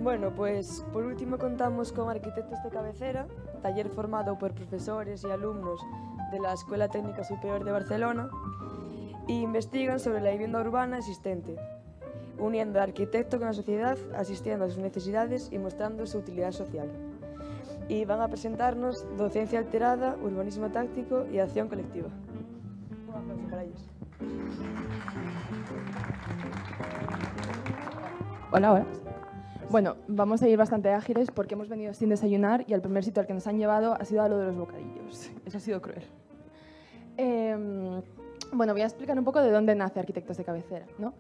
Bueno, pues por último contamos con Arquitectos de Cabecera, taller formado por profesores y alumnos de la Escuela Técnica Superior de Barcelona, e investigan sobre la vivienda urbana existente, uniendo al arquitecto con la sociedad, asistiendo a sus necesidades y mostrando su utilidad social. Y van a presentarnos docencia alterada, urbanismo táctico y acción colectiva. Un aplauso para ellos. Hola, hola. Bueno, vamos a ir bastante ágiles porque hemos venido sin desayunar y el primer sitio al que nos han llevado ha sido a lo de los bocadillos. Eso ha sido cruel. Bueno, voy a explicar un poco de dónde nace Arquitectos de Cabecera, ¿no?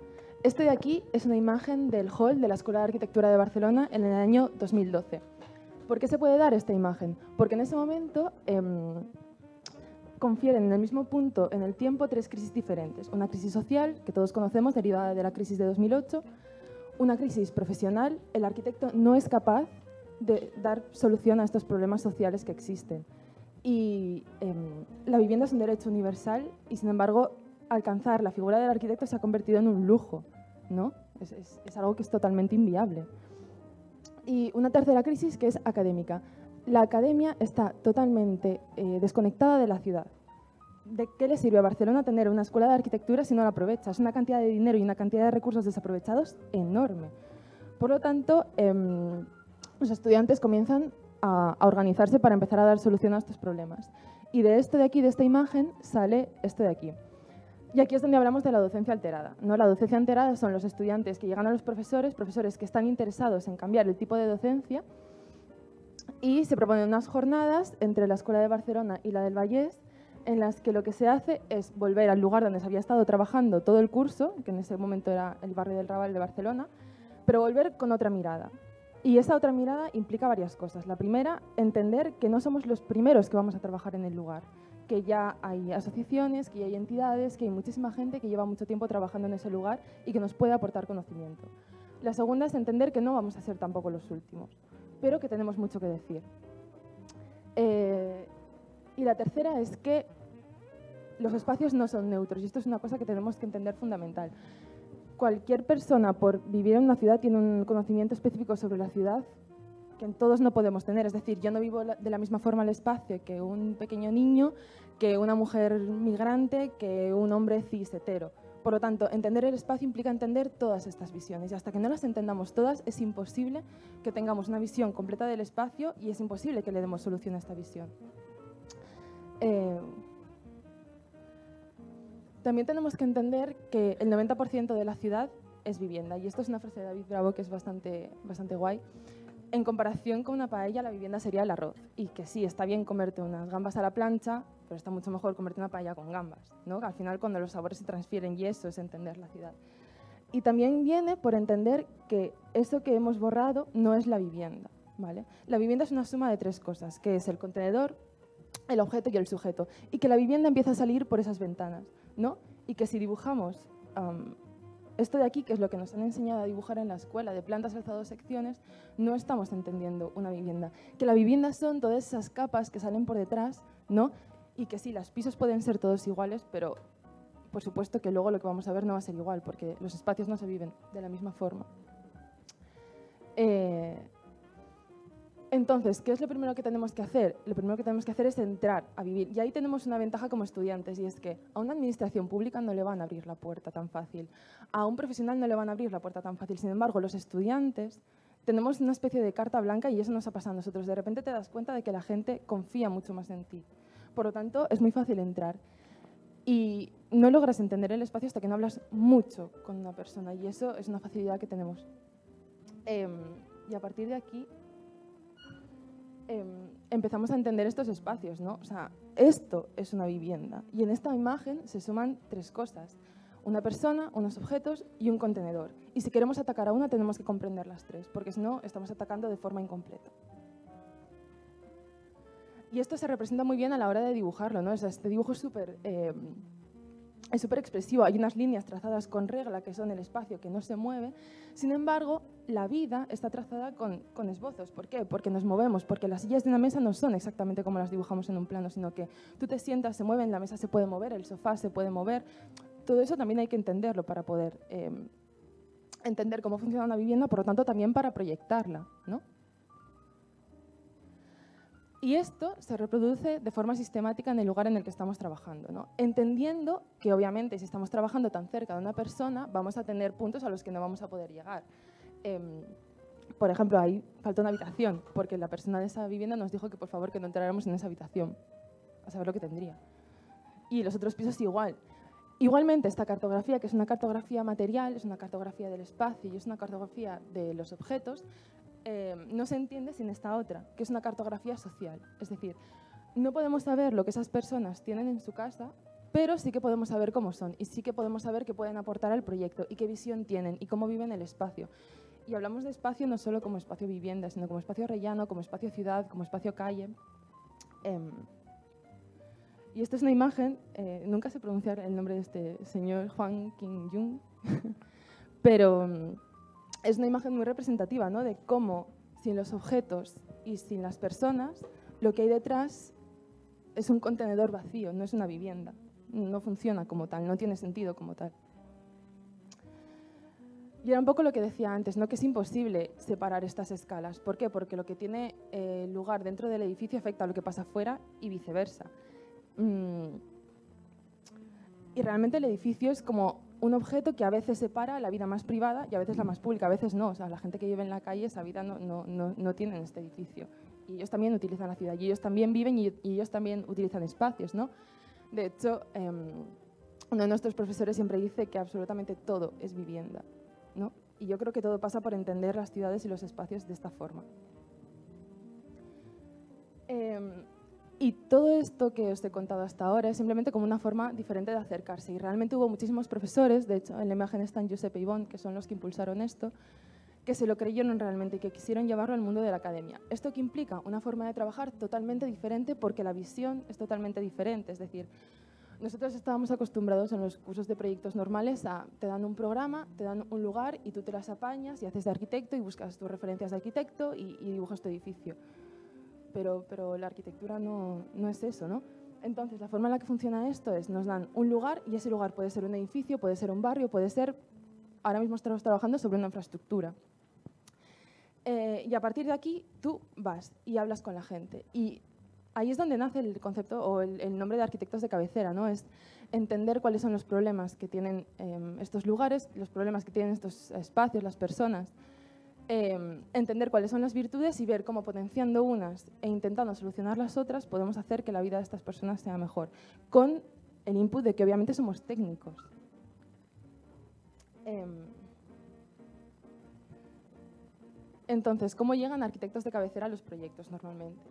Este de aquí es una imagen del hall de la Escuela de Arquitectura de Barcelona en el año 2012. ¿Por qué se puede dar esta imagen? Porque en ese momento confieren en el mismo punto en el tiempo tres crisis diferentes. Una crisis social, que todos conocemos, derivada de la crisis de 2008, una crisis profesional. El arquitecto no es capaz de dar solución a estos problemas sociales que existen. Y la vivienda es un derecho universal y, sin embargo, alcanzar la figura del arquitecto se ha convertido en un lujo, ¿no? Es algo que es totalmente inviable. Y una tercera crisis que es académica. La academia está totalmente desconectada de la ciudad. ¿De qué le sirve a Barcelona tener una escuela de arquitectura si no la aprovecha? Es una cantidad de dinero y una cantidad de recursos desaprovechados enorme. Por lo tanto, los estudiantes comienzan a organizarse para empezar a dar solución a estos problemas. Y de esto de aquí, de esta imagen, sale esto de aquí. Y aquí es donde hablamos de la docencia alterada, ¿no? La docencia alterada son los estudiantes que llegan a los profesores que están interesados en cambiar el tipo de docencia, y se proponen unas jornadas entre la Escuela de Barcelona y la del Vallès, en las que lo que se hace es volver al lugar donde se había estado trabajando todo el curso, que en ese momento era el barrio del Raval de Barcelona, pero volver con otra mirada. Y esa otra mirada implica varias cosas. La primera, entender que no somos los primeros que vamos a trabajar en el lugar, que ya hay asociaciones, que ya hay entidades, que hay muchísima gente que lleva mucho tiempo trabajando en ese lugar y que nos puede aportar conocimiento. La segunda es entender que no vamos a ser tampoco los últimos, pero que tenemos mucho que decir. Y la tercera es que los espacios no son neutros, y esto es una cosa que tenemos que entender fundamental. Cualquier persona, por vivir en una ciudad, tiene un conocimiento específico sobre la ciudad que todos no podemos tener. Es decir, yo no vivo de la misma forma el espacio que un pequeño niño, que una mujer migrante, que un hombre cis hetero. Por lo tanto, entender el espacio implica entender todas estas visiones, y hasta que no las entendamos todas, es imposible que tengamos una visión completa del espacio y es imposible que le demos solución a esta visión. También tenemos que entender que el 90% de la ciudad es vivienda, y esto es una frase de David Bravo que es bastante guay. En comparación con una paella, la vivienda sería el arroz, y que sí, está bien comerte unas gambas a la plancha, pero está mucho mejor comerte una paella con gambas, ¿no? Al final, cuando los sabores se transfieren, y eso es entender la ciudad. Y también viene por entender que eso que hemos borrado no es la vivienda, ¿vale? La vivienda es una suma de tres cosas, que es el contenedor, el objeto y el sujeto, y que la vivienda empieza a salir por esas ventanas, ¿no? Y que si dibujamos esto de aquí, que es lo que nos han enseñado a dibujar en la escuela, de plantas alzados secciones, no estamos entendiendo una vivienda. Que la vivienda son todas esas capas que salen por detrás, ¿no? Y que sí, los pisos pueden ser todos iguales, pero por supuesto que luego lo que vamos a ver no va a ser igual, porque los espacios no se viven de la misma forma. Entonces, ¿qué es lo primero que tenemos que hacer? Lo primero que tenemos que hacer es entrar a vivir. Y ahí tenemos una ventaja como estudiantes, y es que a una administración pública no le van a abrir la puerta tan fácil. A un profesional no le van a abrir la puerta tan fácil. Sin embargo, los estudiantes tenemos una especie de carta blanca, y eso nos ha pasado a nosotros. De repente te das cuenta de que la gente confía mucho más en ti. Por lo tanto, es muy fácil entrar. Y no logras entender el espacio hasta que no hablas mucho con una persona, y eso es una facilidad que tenemos. Y a partir de aquí empezamos a entender estos espacios, ¿no? O sea, esto es una vivienda, y en esta imagen se suman tres cosas: una persona, unos objetos y un contenedor. Y si queremos atacar a una, tenemos que comprender las tres, porque si no, estamos atacando de forma incompleta. Y esto se representa muy bien a la hora de dibujarlo, ¿no? O sea, este dibujo es súper es súper expresivo, hay unas líneas trazadas con regla que son el espacio que no se mueve. Sin embargo, la vida está trazada con esbozos. ¿Por qué? Porque nos movemos, porque las sillas de una mesa no son exactamente como las dibujamos en un plano, sino que tú te sientas, se mueven, la mesa se puede mover, el sofá se puede mover. Todo eso también hay que entenderlo para poder entender cómo funciona una vivienda, por lo tanto también para proyectarla, ¿no? Y esto se reproduce de forma sistemática en el lugar en el que estamos trabajando, ¿no? Entendiendo que, obviamente, si estamos trabajando tan cerca de una persona, vamos a tener puntos a los que no vamos a poder llegar. Por ejemplo, ahí falta una habitación, porque la persona de esa vivienda nos dijo que, por favor, que no entráramos en esa habitación, a saber lo que tendría. Y los otros pisos igual. Igualmente, esta cartografía, que es una cartografía material, es una cartografía del espacio y es una cartografía de los objetos, no se entiende sin esta otra, que es una cartografía social. Es decir, no podemos saber lo que esas personas tienen en su casa, pero sí que podemos saber cómo son y sí que podemos saber qué pueden aportar al proyecto y qué visión tienen y cómo viven el espacio. Y hablamos de espacio no solo como espacio vivienda, sino como espacio rellano, como espacio ciudad, como espacio calle. Y esta es una imagen, nunca sé pronunciar el nombre de este señor, Juan Kim-jung, pero es una imagen muy representativa, ¿no? De cómo sin los objetos y sin las personas, lo que hay detrás es un contenedor vacío, no es una vivienda. No funciona como tal, no tiene sentido como tal. Y era un poco lo que decía antes, ¿no? Que es imposible separar estas escalas. ¿Por qué? Porque lo que tiene lugar dentro del edificio afecta a lo que pasa fuera y viceversa. Y realmente el edificio es como un objeto que a veces separa la vida más privada y a veces la más pública, a veces no. O sea, la gente que vive en la calle, esa vida no tiene en este edificio. Y ellos también utilizan la ciudad, y ellos también viven y ellos también utilizan espacios, ¿no? De hecho, uno de nuestros profesores siempre dice que absolutamente todo es vivienda, ¿no? Y yo creo que todo pasa por entender las ciudades y los espacios de esta forma. Y todo esto que os he contado hasta ahora es simplemente como una forma diferente de acercarse. Y realmente hubo muchísimos profesores, de hecho en la imagen están Giuseppe y Ivonne, que son los que impulsaron esto, que se lo creyeron realmente y que quisieron llevarlo al mundo de la academia. ¿Esto que implica? Una forma de trabajar totalmente diferente porque la visión es totalmente diferente. Es decir, nosotros estábamos acostumbrados en los cursos de proyectos normales a te dan un programa, te dan un lugar y tú te las apañas y haces de arquitecto y buscas tus referencias de arquitecto y dibujas tu edificio. Pero la arquitectura no es eso, ¿no? Entonces, la forma en la que funciona esto es, nos dan un lugar y ese lugar puede ser un edificio, puede ser un barrio, puede ser... Ahora mismo estamos trabajando sobre una infraestructura. Y a partir de aquí, tú vas y hablas con la gente. Y ahí es donde nace el concepto o el nombre de arquitectos de cabecera, ¿no? Es entender cuáles son los problemas que tienen estos lugares, los problemas que tienen estos espacios, las personas, entender cuáles son las virtudes y ver cómo potenciando unas e intentando solucionar las otras podemos hacer que la vida de estas personas sea mejor, con el input de que obviamente somos técnicos. Entonces, ¿cómo llegan arquitectos de cabecera a los proyectos normalmente?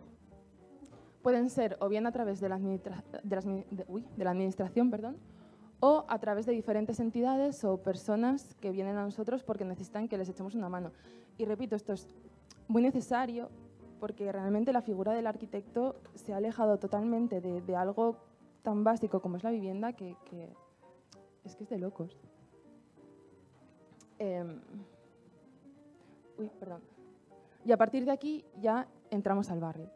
Pueden ser o bien a través de la administración, perdón, o a través de diferentes entidades o personas que vienen a nosotros porque necesitan que les echemos una mano. Y repito, esto es muy necesario porque realmente la figura del arquitecto se ha alejado totalmente de algo tan básico como es la vivienda que es de locos. Perdón. Y a partir de aquí ya entramos al barrio.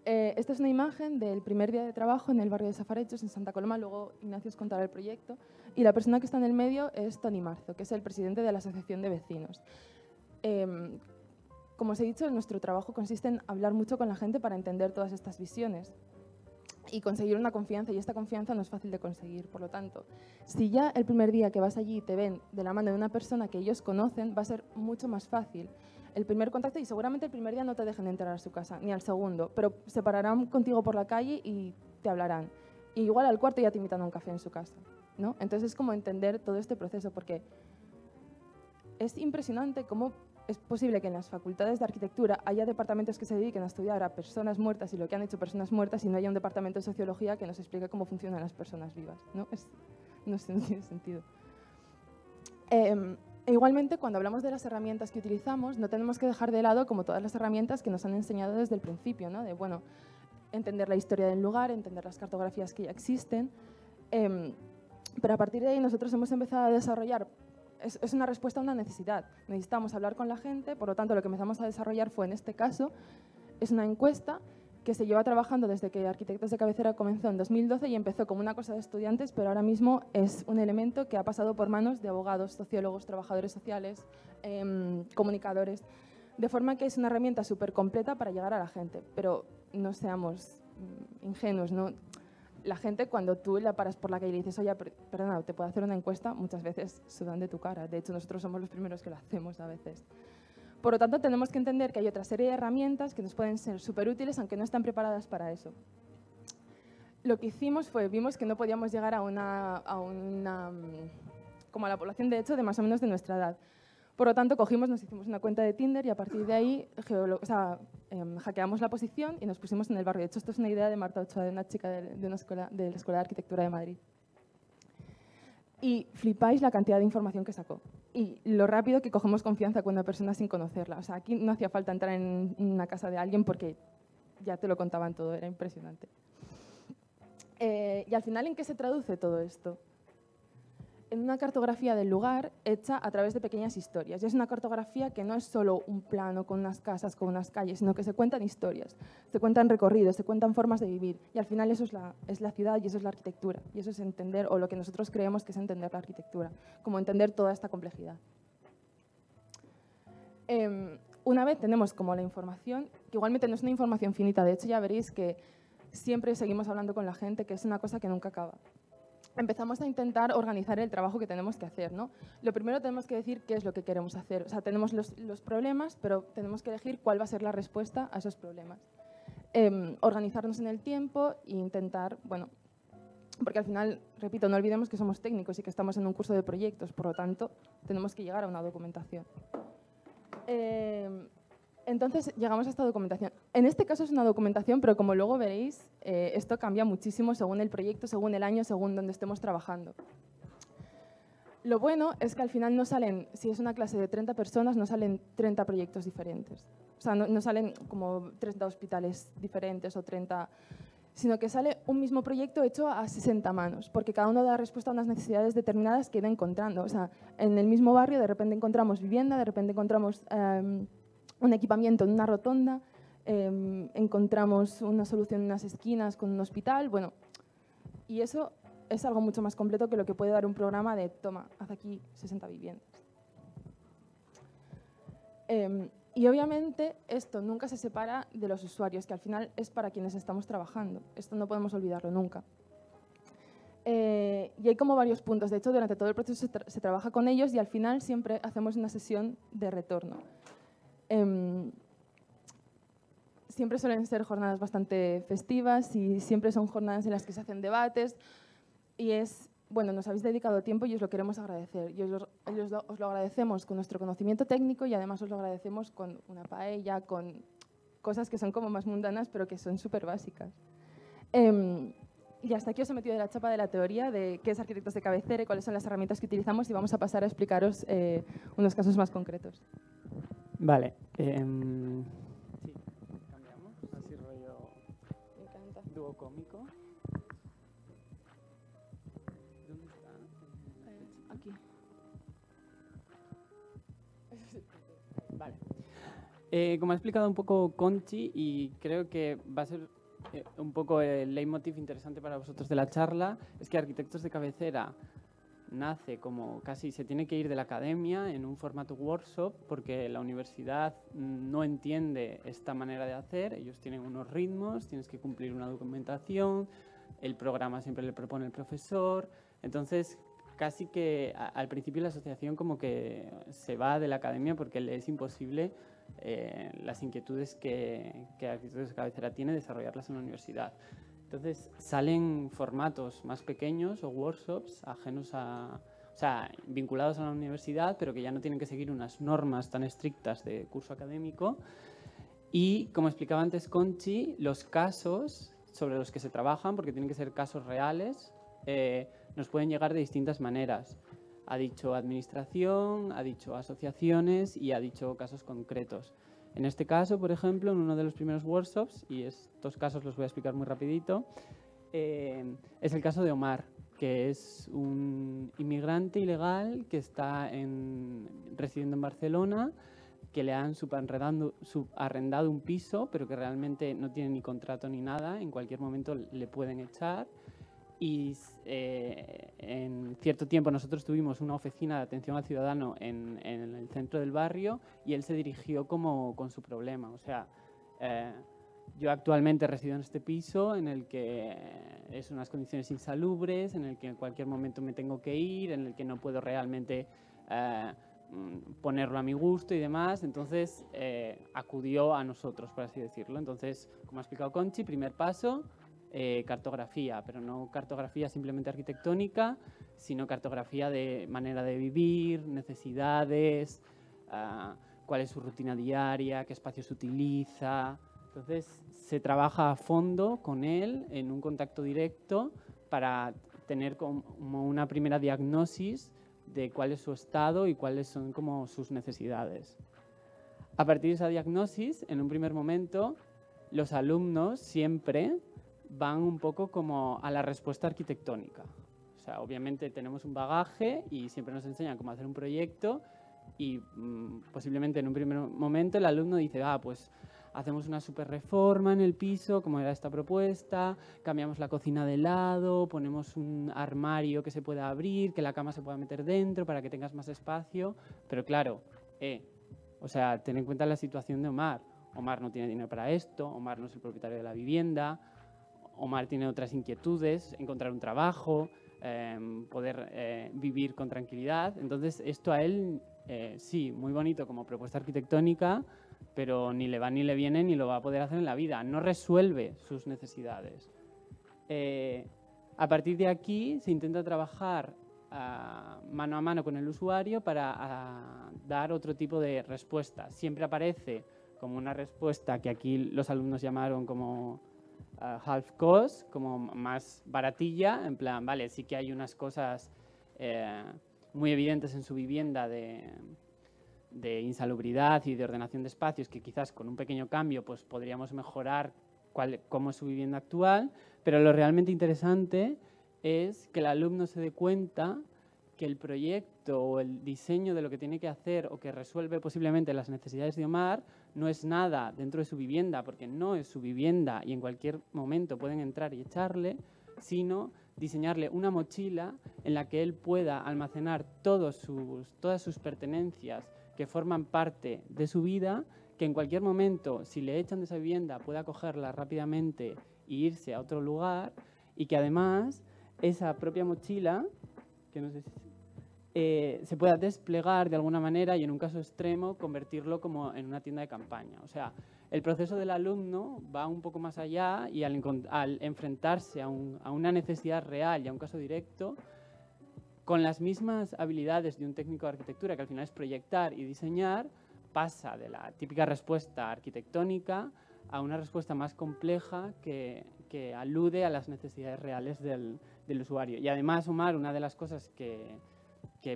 Esta es una imagen del primer día de trabajo en el barrio de Safarechos, en Santa Coloma. Luego Ignacio os contará el proyecto. Y la persona que está en el medio es Toni Marzo, que es el presidente de la Asociación de Vecinos. Como os he dicho, nuestro trabajo consiste en hablar mucho con la gente para entender todas estas visiones y conseguir una confianza, y esta confianza no es fácil de conseguir. Por lo tanto, si ya el primer día que vas allí te ven de la mano de una persona que ellos conocen, va a ser mucho más fácil el primer contacto, y seguramente el primer día no te dejen entrar a su casa, ni al segundo, pero se pararán contigo por la calle y te hablarán. Y igual al cuarto ya te invitan a un café en su casa, ¿no? Entonces es como entender todo este proceso, porque es impresionante cómo es posible que en las facultades de arquitectura haya departamentos que se dediquen a estudiar a personas muertas y lo que han hecho personas muertas y no haya un departamento de sociología que nos explique cómo funcionan las personas vivas, ¿no? No tiene sentido. Igualmente, cuando hablamos de las herramientas que utilizamos, no tenemos que dejar de lado como todas las herramientas que nos han enseñado desde el principio, ¿no? De, bueno, entender la historia del lugar, entender las cartografías que ya existen, Pero a partir de ahí nosotros hemos empezado a desarrollar, es una respuesta a una necesidad. Necesitamos hablar con la gente, por lo tanto lo que empezamos a desarrollar fue, en este caso, es una encuesta que se lleva trabajando desde que Arquitectos de Cabecera comenzó en 2012 y empezó como una cosa de estudiantes, pero ahora mismo es un elemento que ha pasado por manos de abogados, sociólogos, trabajadores sociales, comunicadores, de forma que es una herramienta súper completa para llegar a la gente. Pero no seamos ingenuos, ¿no? La gente, cuando tú la paras por la calle y le dices, oye, perdona, ¿te puedo hacer una encuesta? Muchas veces sudan de tu cara. De hecho, nosotros somos los primeros que lo hacemos a veces. Por lo tanto, tenemos que entender que hay otra serie de herramientas que nos pueden ser súper útiles, aunque no están preparadas para eso. Lo que hicimos fue, vimos que no podíamos llegar como a la población, de hecho, de más o menos de nuestra edad. Por lo tanto, nos hicimos una cuenta de Tinder y a partir de ahí hackeamos la posición y nos pusimos en el barrio. De hecho, esto es una idea de Marta Ochoa, de una chica de la Escuela de Arquitectura de Madrid. Y flipáis la cantidad de información que sacó. Y lo rápido que cogemos confianza con una persona sin conocerla. O sea, aquí no hacía falta entrar en una casa de alguien porque ya te lo contaban todo, era impresionante. Y al final, ¿en qué se traduce todo esto? En una cartografía del lugar hecha a través de pequeñas historias. Y es una cartografía que no es solo un plano con unas casas, con unas calles, sino que se cuentan historias, se cuentan recorridos, se cuentan formas de vivir. Y al final eso es la ciudad y eso es la arquitectura. Y eso es entender, o lo que nosotros creemos que es entender la arquitectura, como entender toda esta complejidad. Una vez tenemos como la información, que igualmente no es una información finita, de hecho ya veréis que siempre seguimos hablando con la gente, que es una cosa que nunca acaba. Empezamos a intentar organizar el trabajo que tenemos que hacer, ¿no? Lo primero tenemos que decir qué es lo que queremos hacer. O sea, tenemos los problemas, pero tenemos que elegir cuál va a ser la respuesta a esos problemas. Organizarnos en el tiempo e intentar, bueno, porque al final, repito, no olvidemos que somos técnicos y que estamos en un curso de proyectos, por lo tanto, tenemos que llegar a una documentación. Entonces, llegamos a esta documentación. En este caso es una documentación, pero como luego veréis, esto cambia muchísimo según el proyecto, según el año, según donde estemos trabajando. Lo bueno es que al final no salen, si es una clase de 30 personas, no salen 30 proyectos diferentes. O sea, no salen como 30 hospitales diferentes o 30, sino que sale un mismo proyecto hecho a 60 manos, porque cada uno da respuesta a unas necesidades determinadas que iba encontrando. O sea, en el mismo barrio de repente encontramos vivienda, de repente encontramos un equipamiento en una rotonda, encontramos una solución en unas esquinas con un hospital, bueno, y eso es algo mucho más completo que lo que puede dar un programa de, toma, haz aquí 60 viviendas. Y obviamente esto nunca se separa de los usuarios, que al final es para quienes estamos trabajando. Esto no podemos olvidarlo nunca. Y hay como varios puntos. De hecho, durante todo el proceso se trabaja con ellos y al final siempre hacemos una sesión de retorno. Siempre suelen ser jornadas bastante festivas y siempre son jornadas en las que se hacen debates y es, bueno, nos habéis dedicado tiempo y os lo queremos agradecer. Y os lo agradecemos con nuestro conocimiento técnico y además os lo agradecemos con una paella, con cosas que son como más mundanas pero que son súper básicas. Y hasta aquí os he metido de la chapa de la teoría de qué es Arquitectos de Cabecera y cuáles son las herramientas que utilizamos y vamos a pasar a explicaros unos casos más concretos. Vale. Sí, cambiamos. Así rollo dúo cómico. ¿Dónde está? Aquí. Vale. Como ha explicado un poco Conchi, y creo que va a ser un poco el leitmotiv interesante para vosotros de la charla, es que Arquitectos de Cabecera nace como casi se tiene que ir de la academia en un formato workshop porque la universidad no entiende esta manera de hacer. Ellos tienen unos ritmos, tienes que cumplir una documentación, el programa siempre le propone el profesor. Entonces, casi que al principio la asociación como que se va de la academia porque le es imposible las inquietudes que Arquitectos de Cabecera tiene desarrollarlas en la universidad. Entonces salen formatos más pequeños o workshops ajenos a, o sea, vinculados a la universidad, pero que ya no tienen que seguir unas normas tan estrictas de curso académico. Y como explicaba antes Conchi, los casos sobre los que se trabajan, porque tienen que ser casos reales, nos pueden llegar de distintas maneras. Ha dicho administración, ha dicho asociaciones y ha dicho casos concretos. En este caso, por ejemplo, en uno de los primeros workshops, y estos casos los voy a explicar muy rapidito, es el caso de Omar. que es un inmigrante ilegal que está residiendo en Barcelona, que le han subarrendado un piso, pero que realmente no tiene ni contrato ni nada, en cualquier momento le pueden echar. Y en cierto tiempo nosotros tuvimos una oficina de atención al ciudadano en el centro del barrio y él se dirigió con su problema. O sea, yo actualmente resido en este piso en el que es unas condiciones insalubres, en el que en cualquier momento me tengo que ir, en el que no puedo realmente ponerlo a mi gusto y demás. Entonces acudió a nosotros, por así decirlo. Entonces, como ha explicado Conchi, primer paso, cartografía, pero no cartografía simplemente arquitectónica, sino cartografía de manera de vivir, necesidades, cuál es su rutina diaria, qué espacios utiliza. Entonces se trabaja a fondo con él en un contacto directo para tener como una primera diagnosis de cuál es su estado y cuáles son como sus necesidades. A partir de esa diagnosis, en un primer momento, los alumnos siempre van un poco como a la respuesta arquitectónica. O sea, obviamente tenemos un bagaje y siempre nos enseñan cómo hacer un proyecto y posiblemente en un primer momento el alumno dice, pues hacemos una super reforma en el piso, como era esta propuesta, cambiamos la cocina de lado, ponemos un armario que se pueda abrir, que la cama se pueda meter dentro para que tengas más espacio. Pero claro, o sea, ten en cuenta la situación de Omar. Omar no tiene dinero para esto, Omar no es el propietario de la vivienda, Omar tiene otras inquietudes, encontrar un trabajo, poder vivir con tranquilidad. Entonces, esto a él, sí, muy bonito como propuesta arquitectónica, pero ni le va ni le viene ni lo va a poder hacer en la vida. No resuelve sus necesidades. A partir de aquí se intenta trabajar mano a mano con el usuario para dar otro tipo de respuesta. Siempre aparece como una respuesta que aquí los alumnos llamaron como half cost, como más baratilla, en plan, vale, sí que hay unas cosas muy evidentes en su vivienda de insalubridad y de ordenación de espacios que quizás con un pequeño cambio pues podríamos mejorar cómo es su vivienda actual, pero lo realmente interesante es que el alumno se dé cuenta que el proyecto o el diseño de lo que tiene que hacer o que resuelve posiblemente las necesidades de Omar no es nada dentro de su vivienda, porque no es su vivienda y en cualquier momento pueden entrar y echarle, sino diseñarle una mochila en la que él pueda almacenar todas sus pertenencias que forman parte de su vida, que en cualquier momento, si le echan de esa vivienda, pueda cogerla rápidamente e irse a otro lugar, y que además esa propia mochila, que no sé si se pueda desplegar de alguna manera y en un caso extremo convertirlo como en una tienda de campaña. O sea, el proceso del alumno va un poco más allá y al enfrentarse a una necesidad real y a un caso directo, con las mismas habilidades de un técnico de arquitectura, que al final es proyectar y diseñar, pasa de la típica respuesta arquitectónica a una respuesta más compleja que alude a las necesidades reales del usuario. Y además, Omar, una de las cosas que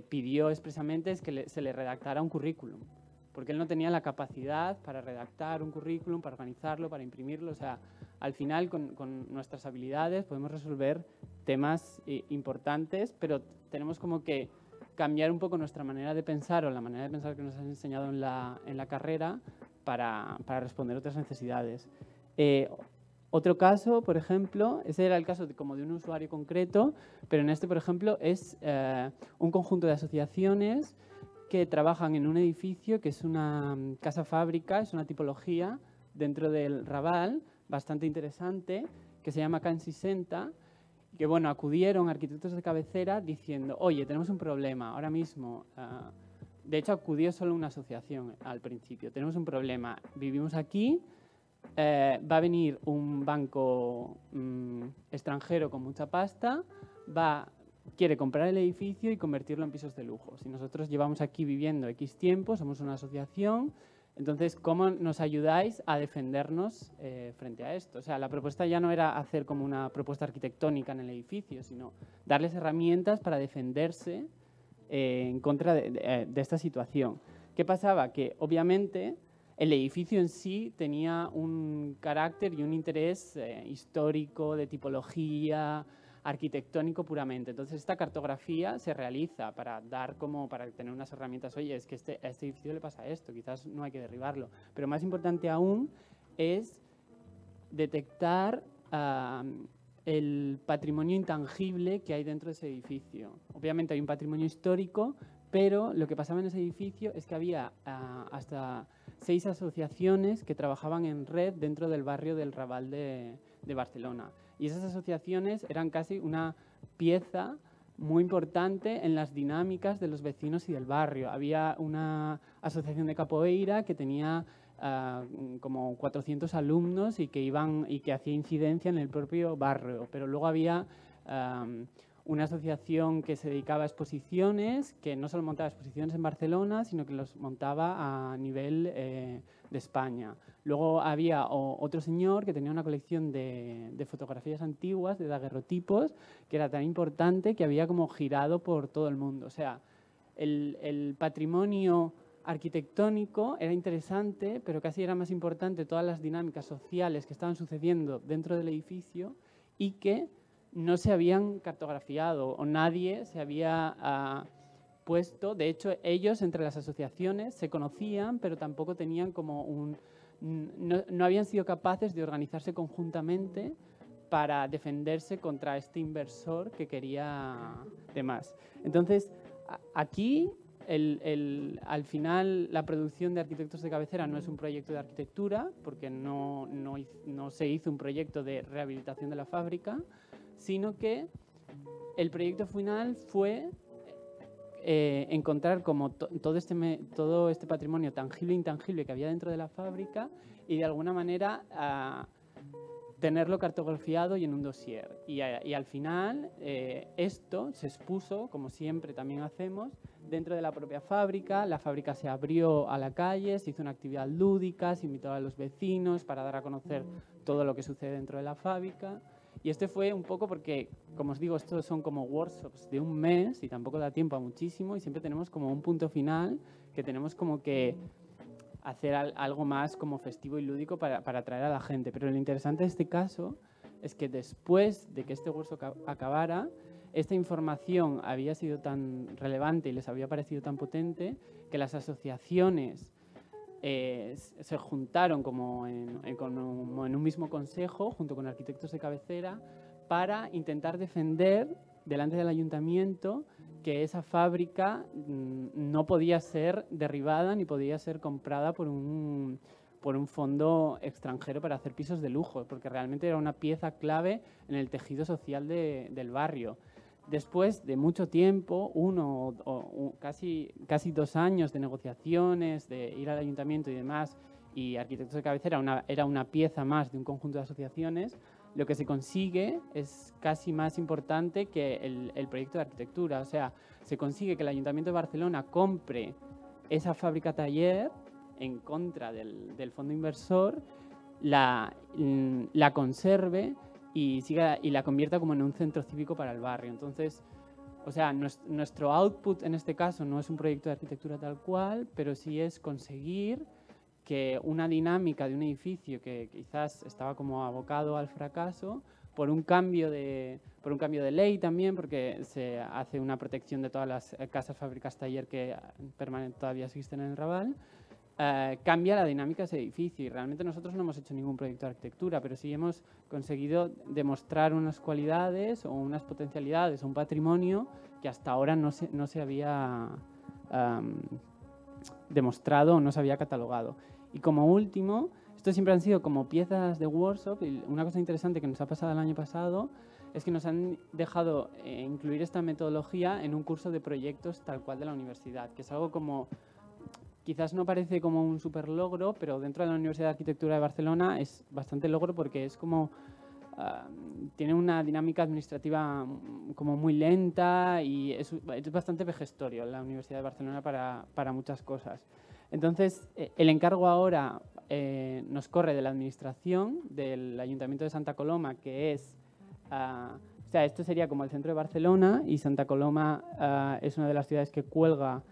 pidió expresamente es que se le redactara un currículum, porque él no tenía la capacidad para redactar un currículum, para organizarlo, para imprimirlo. O sea, al final, con nuestras habilidades podemos resolver temas importantes, pero tenemos como que cambiar un poco nuestra manera de pensar o la manera de pensar que nos han enseñado en la carrera para responder otras necesidades. Otro caso, por ejemplo, ese era el caso como de un usuario concreto, pero en este, por ejemplo, es un conjunto de asociaciones que trabajan en un edificio que es una casa-fábrica, es una tipología dentro del Raval, bastante interesante, que se llama Can 60, que bueno, acudieron arquitectos de cabecera diciendo, oye, tenemos un problema ahora mismo. De hecho, acudió solo una asociación al principio. Tenemos un problema, vivimos aquí, va a venir un banco extranjero con mucha pasta, quiere comprar el edificio y convertirlo en pisos de lujo. Si nosotros llevamos aquí viviendo X tiempo, somos una asociación, entonces, ¿cómo nos ayudáis a defendernos frente a esto? O sea, la propuesta ya no era hacer como una propuesta arquitectónica en el edificio, sino darles herramientas para defenderse en contra de esta situación. ¿Qué pasaba? Que obviamente el edificio en sí tenía un carácter y un interés histórico, de tipología, arquitectónico puramente. Entonces, esta cartografía se realiza para tener unas herramientas. Oye, es que a este edificio le pasa esto, quizás no hay que derribarlo. Pero más importante aún es detectar el patrimonio intangible que hay dentro de ese edificio. Obviamente hay un patrimonio histórico, pero lo que pasaba en ese edificio es que había hasta 6 asociaciones que trabajaban en red dentro del barrio del Raval de Barcelona. Y esas asociaciones eran casi una pieza muy importante en las dinámicas de los vecinos y del barrio. Había una asociación de capoeira que tenía como 400 alumnos y que hacía incidencia en el propio barrio. Pero luego había una asociación que se dedicaba a exposiciones, que no solo montaba exposiciones en Barcelona, sino que los montaba a nivel de España. Luego había otro señor que tenía una colección de fotografías antiguas, de daguerrotipos, que era tan importante que había como girado por todo el mundo. O sea, el patrimonio arquitectónico era interesante, pero casi era más importante todas las dinámicas sociales que estaban sucediendo dentro del edificio y que no se habían cartografiado o nadie se había puesto. De hecho, ellos entre las asociaciones se conocían, pero tampoco tenían como no habían sido capaces de organizarse conjuntamente para defenderse contra este inversor que quería demás. Entonces, aquí, al final, la producción de Arquitectos de Cabecera no es un proyecto de arquitectura, porque no se hizo un proyecto de rehabilitación de la fábrica, sino que el proyecto final fue encontrar como todo este patrimonio tangible e intangible que había dentro de la fábrica y de alguna manera tenerlo cartografiado y en un dossier. Y al final esto se expuso, como siempre también hacemos, dentro de la propia fábrica. La fábrica se abrió a la calle, se hizo una actividad lúdica, se invitó a los vecinos para dar a conocer todo lo que sucede dentro de la fábrica. Y este fue un poco porque, como os digo, estos son como workshops de un mes y tampoco da tiempo a muchísimo y siempre tenemos como un punto final que tenemos como que hacer algo más como festivo y lúdico para atraer a la gente. Pero lo interesante de este caso es que después de que este workshop acabara, esta información había sido tan relevante y les había parecido tan potente que las asociaciones se juntaron como en un mismo consejo, junto con Arquitectos de Cabecera, para intentar defender delante del ayuntamiento que esa fábrica no podía ser derribada ni podía ser comprada por un fondo extranjero para hacer pisos de lujo, porque realmente era una pieza clave en el tejido social del barrio. Después de mucho tiempo, casi 2 años de negociaciones, de ir al ayuntamiento y demás, y Arquitectos de Cabecera era una pieza más de un conjunto de asociaciones, lo que se consigue es casi más importante que el proyecto de arquitectura. O sea, se consigue que el Ayuntamiento de Barcelona compre esa fábrica taller en contra del fondo inversor, la conserve y la convierta como en un centro cívico para el barrio. Entonces, o sea, nuestro output en este caso no es un proyecto de arquitectura tal cual, pero sí es conseguir que una dinámica de un edificio que quizás estaba como abocado al fracaso, por un cambio de ley también, porque se hace una protección de todas las casas, fábricas, taller que todavía existen en el Raval, cambia la dinámica de ese edificio. Y realmente nosotros no hemos hecho ningún proyecto de arquitectura, pero sí hemos conseguido demostrar unas cualidades o unas potencialidades o un patrimonio que hasta ahora no se había demostrado o no se había catalogado. Y como último, estos siempre han sido como piezas de workshop, y una cosa interesante que nos ha pasado el año pasado es que nos han dejado incluir esta metodología en un curso de proyectos tal cual de la universidad, que es algo como, quizás no parece como un super logro, pero dentro de la Universidad de Arquitectura de Barcelona es bastante logro porque es como tiene una dinámica administrativa como muy lenta y es bastante vejestorio la Universidad de Barcelona para muchas cosas. Entonces, el encargo ahora nos corre de la administración del Ayuntamiento de Santa Coloma, que es, o sea, esto sería como el centro de Barcelona, y Santa Coloma es una de las ciudades que cuelga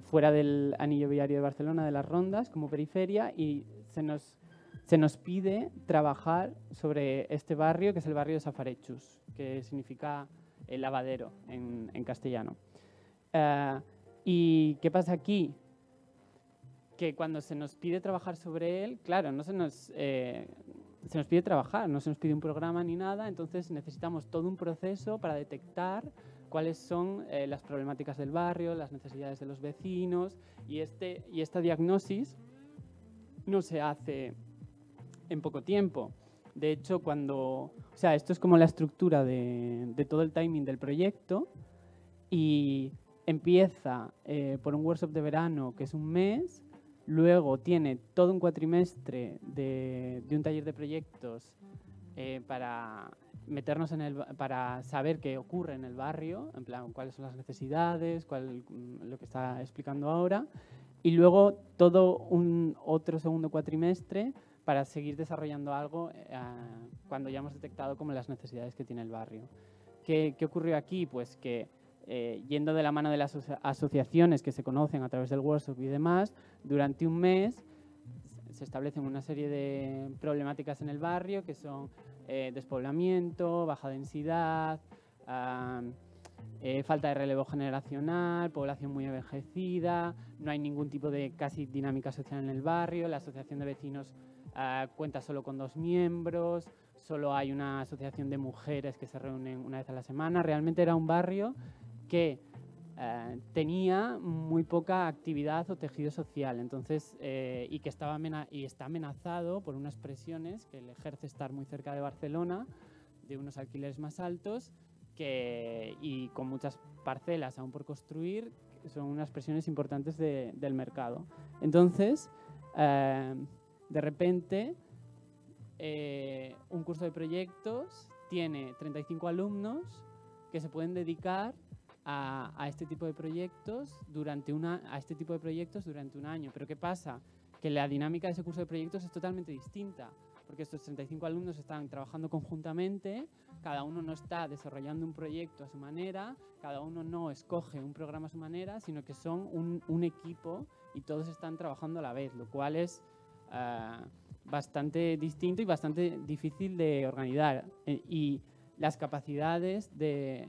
fuera del anillo viario de Barcelona, de las Rondas, como periferia, y se nos se nos pide trabajar sobre este barrio, que es el barrio de Safarechus, que significa el lavadero en castellano. ¿Y qué pasa aquí? Que cuando se nos pide trabajar sobre él, claro, no se nos pide trabajar, no se nos pide un programa ni nada, entonces necesitamos todo un proceso para detectar cuáles son las problemáticas del barrio, las necesidades de los vecinos, y esta diagnosis no se hace en poco tiempo. De hecho, esto es como la estructura de todo el timing del proyecto, y empieza por un workshop de verano, que es un mes, luego tiene todo un cuatrimestre de un taller de proyectos para meternos para saber qué ocurre en el barrio, en plan, cuáles son las necesidades, lo que está explicando ahora, y luego todo otro segundo cuatrimestre para seguir desarrollando algo cuando ya hemos detectado como las necesidades que tiene el barrio. ¿Qué ocurrió aquí? Pues que yendo de la mano de las asociaciones que se conocen a través del workshop y demás, durante un mes se establecen una serie de problemáticas en el barrio que son despoblamiento, baja densidad, falta de relevo generacional, población muy envejecida, no hay ningún tipo de casi dinámica social en el barrio, la asociación de vecinos cuenta solo con 2 miembros, solo hay una asociación de mujeres que se reúnen una vez a la semana. Realmente era un barrio que tenía muy poca actividad o tejido social, entonces, y que está amenazado por unas presiones que le ejerce estar muy cerca de Barcelona, de unos alquileres más altos y con muchas parcelas aún por construir, que son unas presiones importantes del mercado. Entonces, de repente, un curso de proyectos tiene 35 alumnos que se pueden dedicar a este tipo de proyectos durante un año. Pero ¿qué pasa? Que la dinámica de ese curso de proyectos es totalmente distinta, porque estos 35 alumnos están trabajando conjuntamente, cada uno no está desarrollando un proyecto a su manera, cada uno no escoge un programa a su manera, sino que son un equipo y todos están trabajando a la vez, lo cual es bastante distinto y bastante difícil de organizar. Y las capacidades de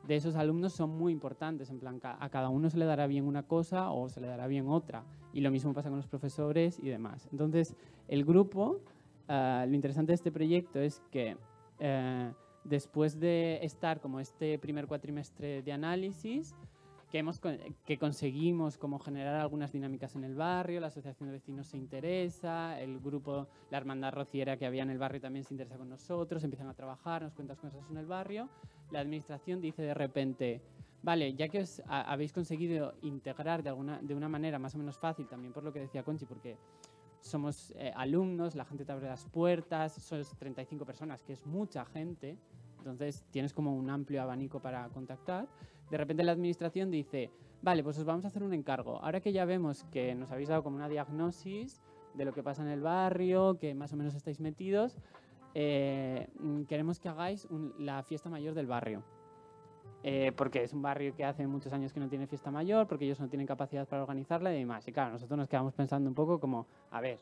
esos alumnos son muy importantes, en plan, a cada uno se le dará bien una cosa o se le dará bien otra, y lo mismo pasa con los profesores y demás. Entonces, el grupo, lo interesante de este proyecto es que después de estar como este primer cuatrimestre de análisis, que conseguimos como generar algunas dinámicas en el barrio, la asociación de vecinos se interesa, el grupo, la hermandad rociera que había en el barrio también se interesa con nosotros, empiezan a trabajar, nos cuentan cosas en el barrio. La administración dice de repente, vale, ya que habéis conseguido integrar de una manera más o menos fácil, también por lo que decía Conchi, porque somos alumnos, la gente te abre las puertas, sois 35 personas, que es mucha gente, entonces tienes como un amplio abanico para contactar. De repente la administración dice, vale, pues os vamos a hacer un encargo. Ahora que ya vemos que nos habéis dado como una diagnosis de lo que pasa en el barrio, que más o menos estáis metidos, queremos que hagáis la fiesta mayor del barrio. Porque es un barrio que hace muchos años que no tiene fiesta mayor, porque ellos no tienen capacidad para organizarla y demás. Y claro, nosotros nos quedamos pensando un poco como, a ver,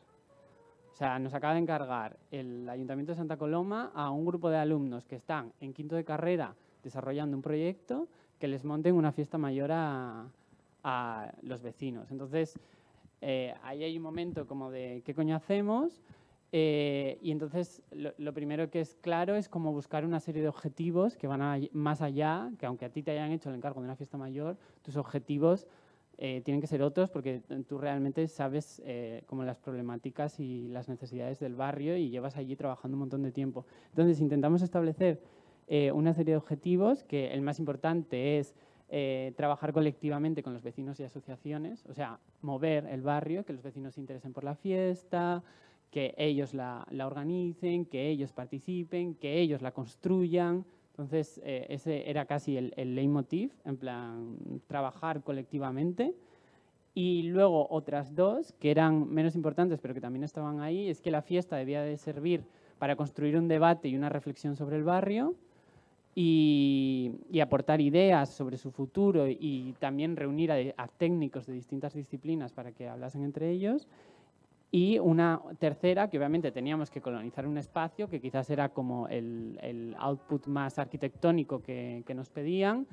o sea, nos acaba de encargar el Ayuntamiento de Santa Coloma a un grupo de alumnos que están en quinto de carrera desarrollando un proyecto que les monten una fiesta mayor a los vecinos. Entonces, ahí hay un momento como de ¿qué coño hacemos? Y entonces lo primero que es claro es como buscar una serie de objetivos que van más allá, que aunque a ti te hayan hecho el encargo de una fiesta mayor, tus objetivos tienen que ser otros porque tú realmente sabes como las problemáticas y las necesidades del barrio y llevas allí trabajando un montón de tiempo. Entonces intentamos establecer una serie de objetivos, que el más importante es trabajar colectivamente con los vecinos y asociaciones, o sea, mover el barrio, que los vecinos se interesen por la fiesta, que ellos la organicen, que ellos participen, que ellos la construyan. Entonces, ese era casi el leitmotiv, en plan, trabajar colectivamente. Y luego otras dos, que eran menos importantes, pero que también estaban ahí, es que la fiesta debía de servir para construir un debate y una reflexión sobre el barrio y aportar ideas sobre su futuro y también reunir a técnicos de distintas disciplinas para que hablasen entre ellos. y una tercera que obviamente teníamos que colonizar un espacio que quizás era como el output más arquitectónico que nos pedían,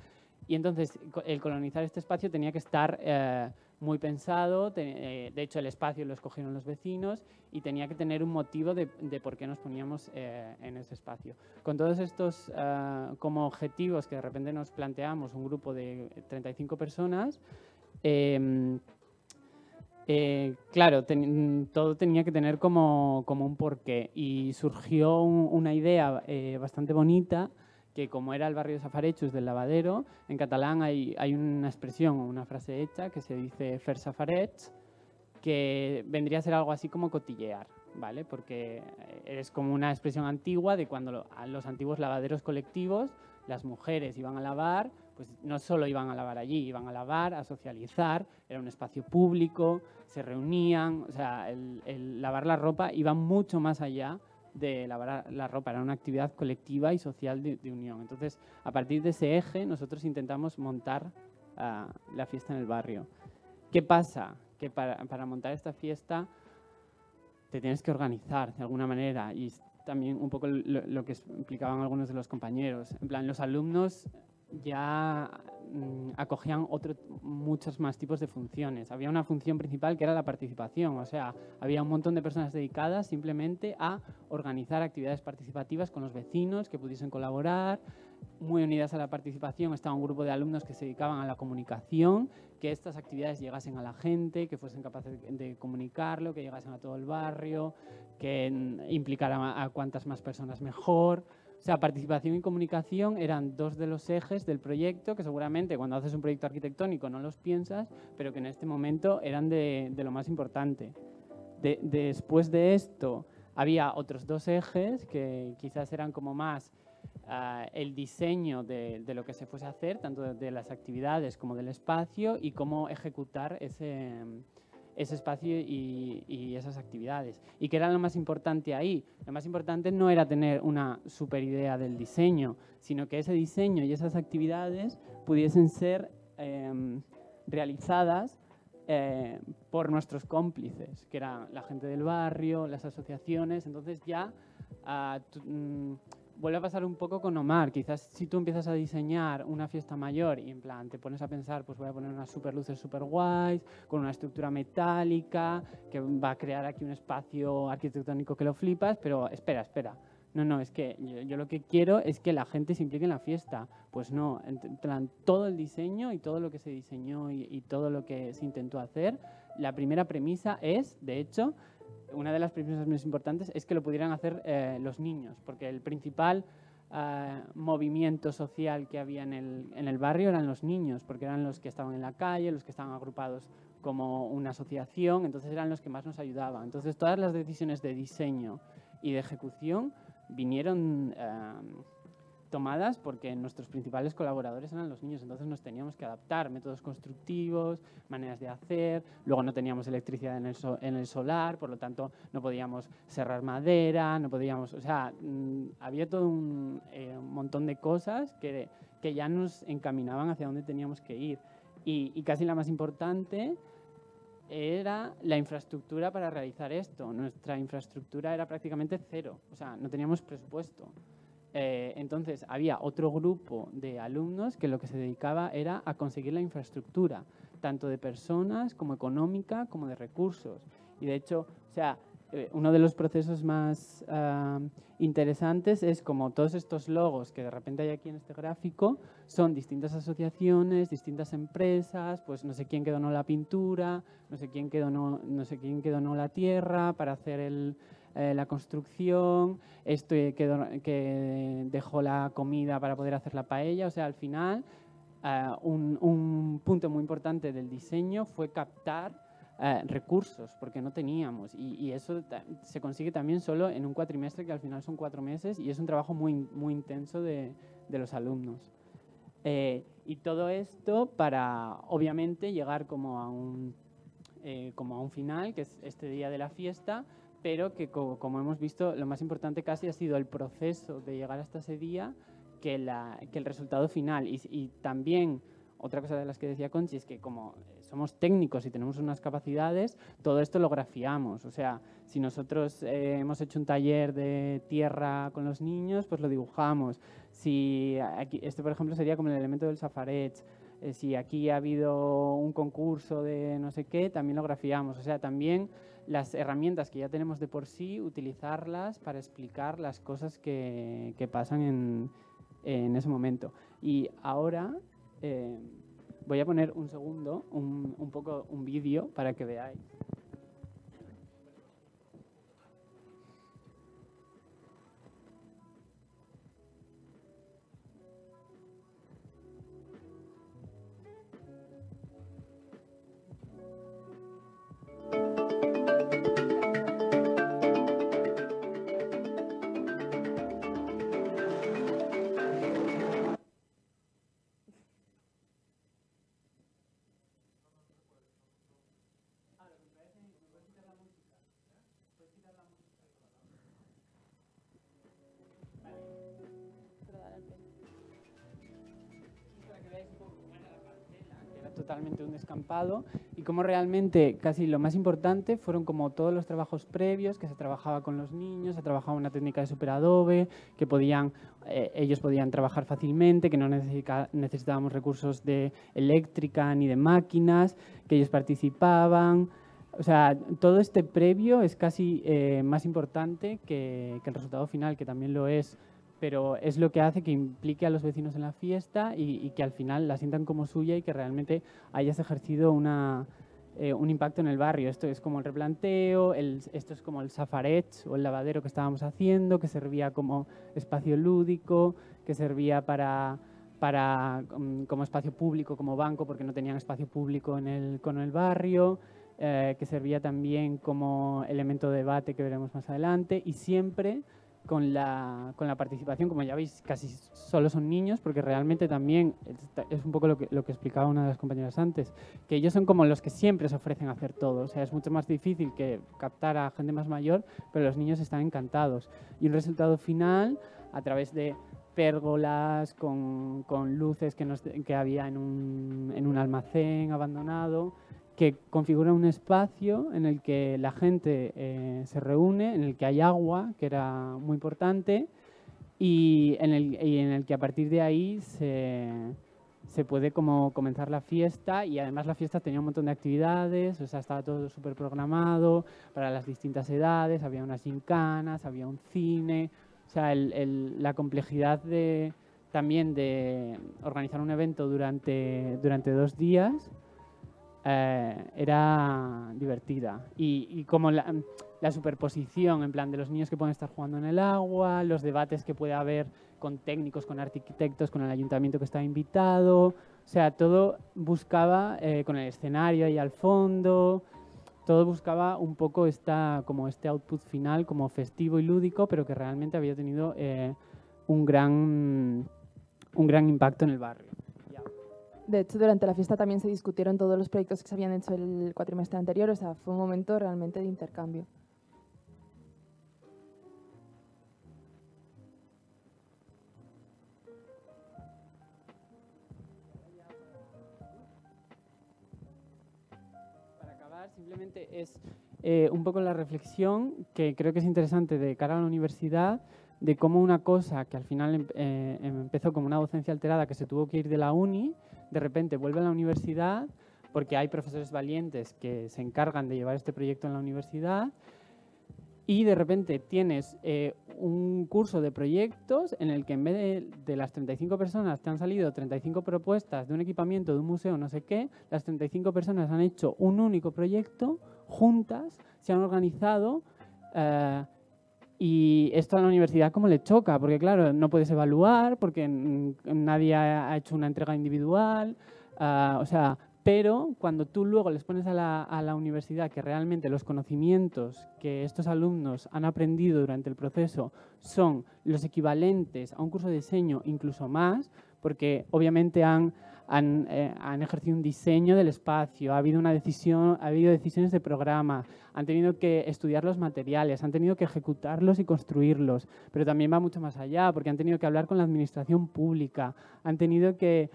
y entonces el colonizar este espacio tenía que estar muy pensado, de hecho el espacio lo escogieron los vecinos y tenía que tener un motivo de por qué nos poníamos en ese espacio. Con todos estos como objetivos que de repente nos planteamos, un grupo de 35 personas, claro, todo tenía que tener como un porqué, y surgió una idea bastante bonita, que como era el barrio de Safarejos del Lavadero, en catalán hay una expresión o una frase hecha que se dice fer safarets, que vendría a ser algo así como cotillear, ¿vale? Porque es como una expresión antigua de cuando los antiguos lavaderos colectivos, las mujeres iban a lavar, pues no solo iban a lavar allí, iban a lavar, a socializar, era un espacio público, se reunían, o sea, el lavar la ropa iba mucho más allá de lavar la ropa, era una actividad colectiva y social de unión. Entonces, a partir de ese eje, nosotros intentamos montar la fiesta en el barrio. ¿Qué pasa? Que para montar esta fiesta te tienes que organizar de alguna manera, y también un poco lo que explicaban algunos de los compañeros. En plan, los alumnos ya acogían muchos más tipos de funciones. Había una función principal que era la participación, o sea, había un montón de personas dedicadas simplemente a organizar actividades participativas con los vecinos que pudiesen colaborar. Muy unidas a la participación estaba un grupo de alumnos que se dedicaban a la comunicación, que estas actividades llegasen a la gente, que fuesen capaces de comunicarlo, que llegasen a todo el barrio, que implicaran a cuantas más personas mejor. O sea, participación y comunicación eran dos de los ejes del proyecto que seguramente cuando haces un proyecto arquitectónico no los piensas, pero que en este momento eran de lo más importante. Después de esto había otros dos ejes que quizás eran como más el diseño de lo que se fuese a hacer, tanto de las actividades como del espacio, y cómo ejecutar ese espacio y esas actividades. ¿Y qué era lo más importante ahí? Lo más importante no era tener una super idea del diseño, sino que ese diseño y esas actividades pudiesen ser realizadas por nuestros cómplices, que eran la gente del barrio, las asociaciones. Entonces ya vuelve a pasar un poco con Omar. Quizás si tú empiezas a diseñar una fiesta mayor y en plan te pones a pensar, pues voy a poner unas super luces super guays, con una estructura metálica, que va a crear aquí un espacio arquitectónico que lo flipas, pero espera. No, es que yo lo que quiero es que la gente se implique en la fiesta. Pues no, en plan, todo el diseño y todo lo que se diseñó y todo lo que se intentó hacer, la primera premisa es, de hecho, una de las premisas más importantes es que lo pudieran hacer los niños, porque el principal movimiento social que había en el barrio eran los niños, porque eran los que estaban en la calle, los que estaban agrupados como una asociación, entonces eran los que más nos ayudaban. Entonces todas las decisiones de diseño y de ejecución vinieron tomadas porque nuestros principales colaboradores eran los niños, entonces nos teníamos que adaptar, métodos constructivos, maneras de hacer. Luego no teníamos electricidad en el solar, por lo tanto no podíamos serrar madera, no podíamos, o sea, había todo un montón de cosas que ya nos encaminaban hacia dónde teníamos que ir, y casi la más importante era la infraestructura para realizar esto. Nuestra infraestructura era prácticamente cero, o sea, no teníamos presupuesto. Entonces había otro grupo de alumnos que lo que se dedicaba era a conseguir la infraestructura, tanto de personas como económica como de recursos. Y de hecho, o sea, uno de los procesos más interesantes es como todos estos logos que de repente hay aquí en este gráfico son distintas asociaciones, distintas empresas, pues no sé quién que donó la pintura, no sé quién que donó la tierra para hacer la construcción, esto que dejó la comida para poder hacer la paella. O sea, al final un punto muy importante del diseño fue captar recursos, porque no teníamos, y eso se consigue también solo en un cuatrimestre, que al final son 4 meses, y es un trabajo muy, muy intenso de los alumnos. Y todo esto para, obviamente, llegar como a un final, que es este día de la fiesta, pero que como hemos visto, lo más importante casi ha sido el proceso de llegar hasta ese día que el resultado final. Y también otra cosa de las que decía Conchi es que como somos técnicos y tenemos unas capacidades, todo esto lo grafiamos. O sea, si nosotros hemos hecho un taller de tierra con los niños, pues lo dibujamos. Si aquí, este, por ejemplo, sería como el elemento del safareig. Si aquí ha habido un concurso de no sé qué, también lo grafiamos. O sea, también las herramientas que ya tenemos de por sí, utilizarlas para explicar las cosas que pasan en ese momento. Y ahora voy a poner un segundo, un poco un vídeo para que veáis. Totalmente un descampado y como realmente casi lo más importante fueron como todos los trabajos previos que se trabajaba con los niños, se trabajaba una técnica de superadobe, que ellos podían trabajar fácilmente, que no necesitábamos recursos de eléctrica ni de máquinas, que ellos participaban. O sea, todo este previo es casi más importante que el resultado final, que también lo es, pero es lo que hace que implique a los vecinos en la fiesta y que al final la sientan como suya y que realmente hayas ejercido un impacto en el barrio. Esto es como el replanteo, esto es como el safareig o el lavadero que estábamos haciendo, que servía como espacio lúdico, que servía como espacio público, como banco, porque no tenían espacio público con el barrio, que servía también como elemento de debate que veremos más adelante, y siempre con la participación, como ya veis, casi solo son niños, porque realmente también es un poco lo que explicaba una de las compañeras antes, que ellos son como los que siempre se ofrecen a hacer todo. O sea, es mucho más difícil que captar a gente más mayor, pero los niños están encantados. Y un resultado final, a través de pérgolas, con luces que había en un almacén abandonado, que configura un espacio en el que la gente se reúne, en el que hay agua, que era muy importante, y en el que a partir de ahí se puede como comenzar la fiesta, y además la fiesta tenía un montón de actividades, o sea, estaba todo súper programado para las distintas edades, había unas gincanas, había un cine, o sea, la complejidad también de organizar un evento durante 2 días, era divertida. Y como la superposición, en plan de los niños que pueden estar jugando en el agua, los debates que puede haber con técnicos, con arquitectos, con el ayuntamiento que estaba invitado, o sea, todo buscaba, con el escenario ahí al fondo, todo buscaba un poco como este output final, como festivo y lúdico, pero que realmente había tenido un gran impacto en el barrio. De hecho, durante la fiesta también se discutieron todos los proyectos que se habían hecho el cuatrimestre anterior, o sea, fue un momento realmente de intercambio. Para acabar, simplemente es un poco la reflexión que creo que es interesante de cara a la universidad, de cómo una cosa que al final empezó como una docencia alterada que se tuvo que ir de la uni, de repente vuelve a la universidad porque hay profesores valientes que se encargan de llevar este proyecto en la universidad, y de repente tienes un curso de proyectos en el que en vez de las 35 personas te han salido 35 propuestas de un equipamiento, de un museo, no sé qué, las 35 personas han hecho un único proyecto juntas, se han organizado, y esto a la universidad como le choca, porque claro, no puedes evaluar, porque nadie ha hecho una entrega individual, o sea, pero cuando tú luego les pones a la universidad que realmente los conocimientos que estos alumnos han aprendido durante el proceso son los equivalentes a un curso de diseño, incluso más, porque obviamente han ejercido un diseño del espacio, ha habido decisiones de programa, han tenido que estudiar los materiales, han tenido que ejecutarlos y construirlos, pero también va mucho más allá, porque han tenido que hablar con la administración pública, han tenido que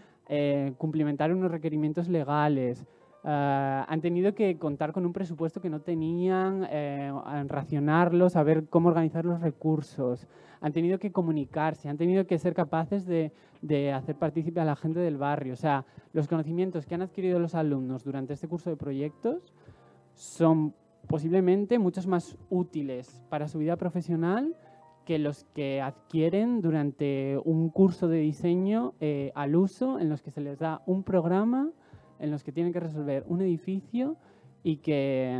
cumplimentar unos requerimientos legales, han tenido que contar con un presupuesto que no tenían, racionarlo, saber cómo organizar los recursos, han tenido que comunicarse, han tenido que ser capaces de hacer partícipe a la gente del barrio. O sea, los conocimientos que han adquirido los alumnos durante este curso de proyectos son posiblemente muchos más útiles para su vida profesional que los que adquieren durante un curso de diseño al uso, en los que se les da un programa, en los que tienen que resolver un edificio y que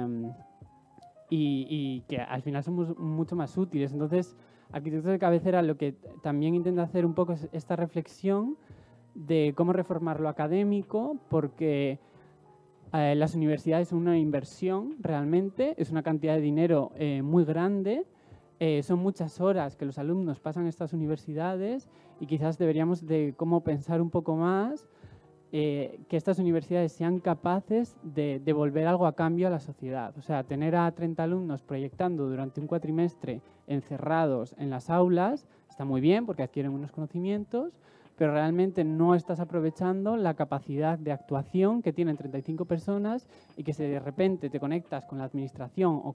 al final somos mucho más útiles. Entonces, Arquitectos de Cabecera lo que también intenta hacer un poco es esta reflexión de cómo reformar lo académico, porque las universidades son una inversión realmente, es una cantidad de dinero muy grande, son muchas horas que los alumnos pasan en estas universidades y quizás deberíamos de cómo pensar un poco más que estas universidades sean capaces de devolver algo a cambio a la sociedad. O sea, tener a 30 alumnos proyectando durante un cuatrimestre encerrados en las aulas está muy bien porque adquieren unos conocimientos, pero realmente no estás aprovechando la capacidad de actuación que tienen 35 personas y que si de repente te conectas con la administración o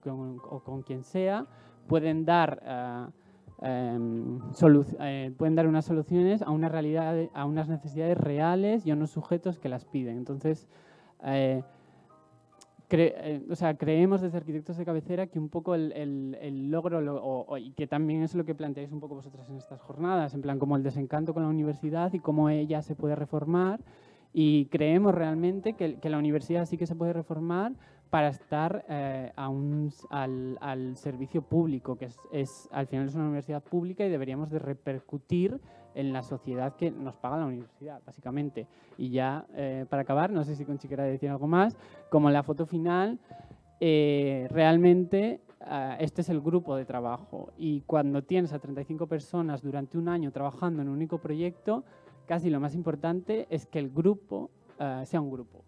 con quien sea, pueden dar unas soluciones a una realidad, a unas necesidades reales y a unos sujetos que las piden. Entonces, creemos desde Arquitectos de Cabecera que un poco el logro, y que también es lo que planteáis un poco vosotras en estas jornadas, en plan como el desencanto con la universidad y cómo ella se puede reformar, y creemos realmente que la universidad sí que se puede reformar para estar al servicio público, que al final es una universidad pública y deberíamos de repercutir en la sociedad que nos paga la universidad, básicamente. Y ya, para acabar, no sé si Conchi quiere decir algo más, como la foto final, realmente este es el grupo de trabajo, y cuando tienes a 35 personas durante un año trabajando en un único proyecto, casi lo más importante es que el grupo sea un grupo.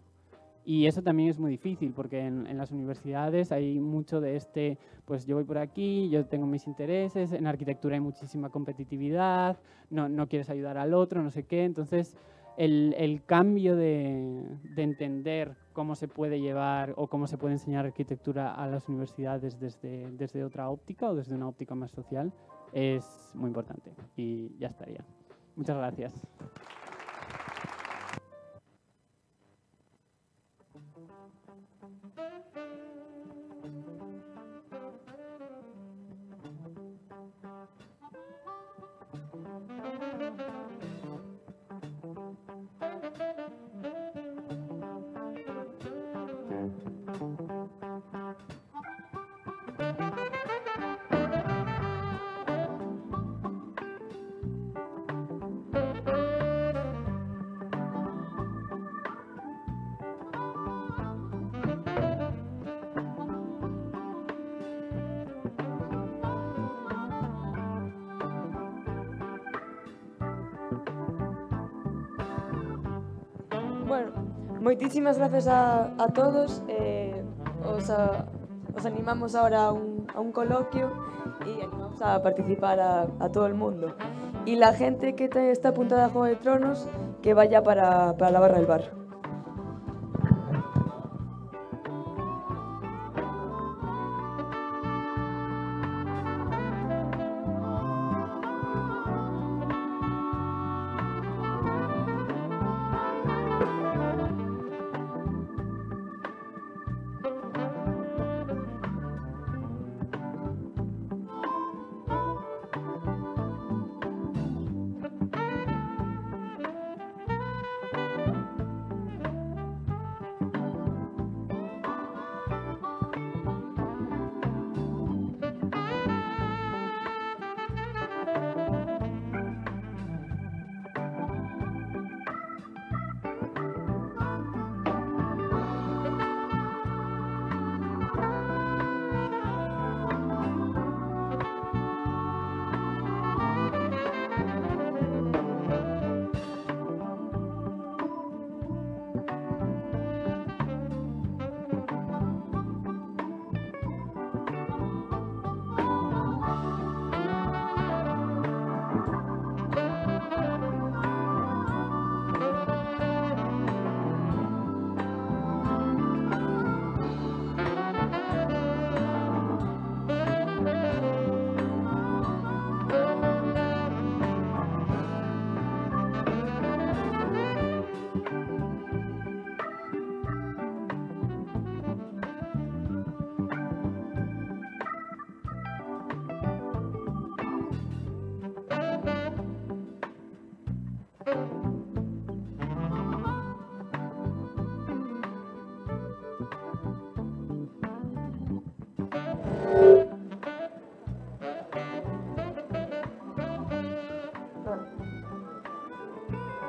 Y eso también es muy difícil, porque en las universidades hay mucho de pues yo voy por aquí, yo tengo mis intereses, en arquitectura hay muchísima competitividad, no quieres ayudar al otro, no sé qué. Entonces, el cambio de entender cómo se puede llevar o cómo se puede enseñar arquitectura a las universidades desde otra óptica o desde una óptica más social es muy importante. Y ya estaría. Muchas gracias. Bueno, moitísimas grazas a todos. Os animamos ahora a un coloquio y animamos a participar a todo el mundo. Y la gente que está apuntada a Juego de Tronos, que vaya para la barra del bar.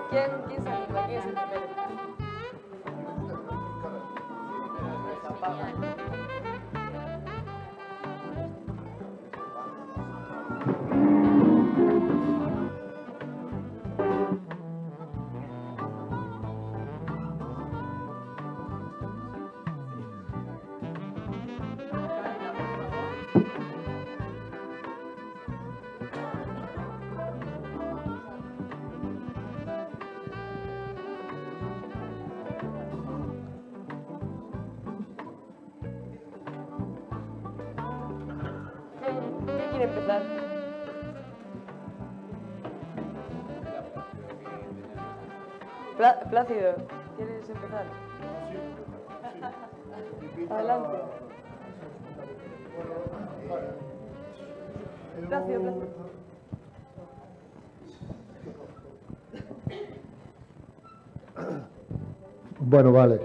¿Quién se anima? ¿Quién es el primero? ¿Quién quiere empezar? Plácido, ¿quieres empezar? Adelante. Plácido, Plácido. Bueno, vale.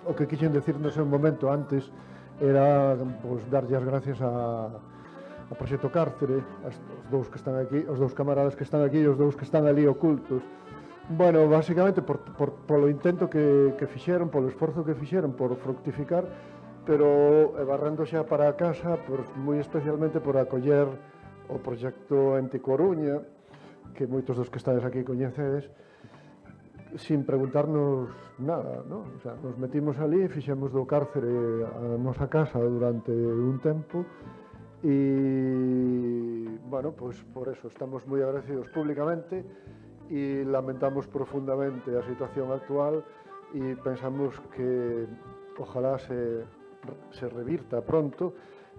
O que quixen decirnos un momento antes era pues, darlle as gracias a Proxecto Cárcere, os dous que están aquí, os dous camaradas que están aquí e os dous que están ali ocultos. Bueno, basicamente polo intento que fixeron, polo esforzo que fixeron por fructificar, pero barrando xa para a casa, pues, moi especialmente por acoller o proxecto Ente Coruña, que moitos dos que estades aquí coñecedes, sin preguntarnos nada, ¿no? O sea, nos metimos ali, fixemos do cárcere a nosa casa durante un tempo e, bueno, pues por eso estamos moi agradecidos públicamente e lamentamos profundamente a situación actual e pensamos que ojalá se revirta pronto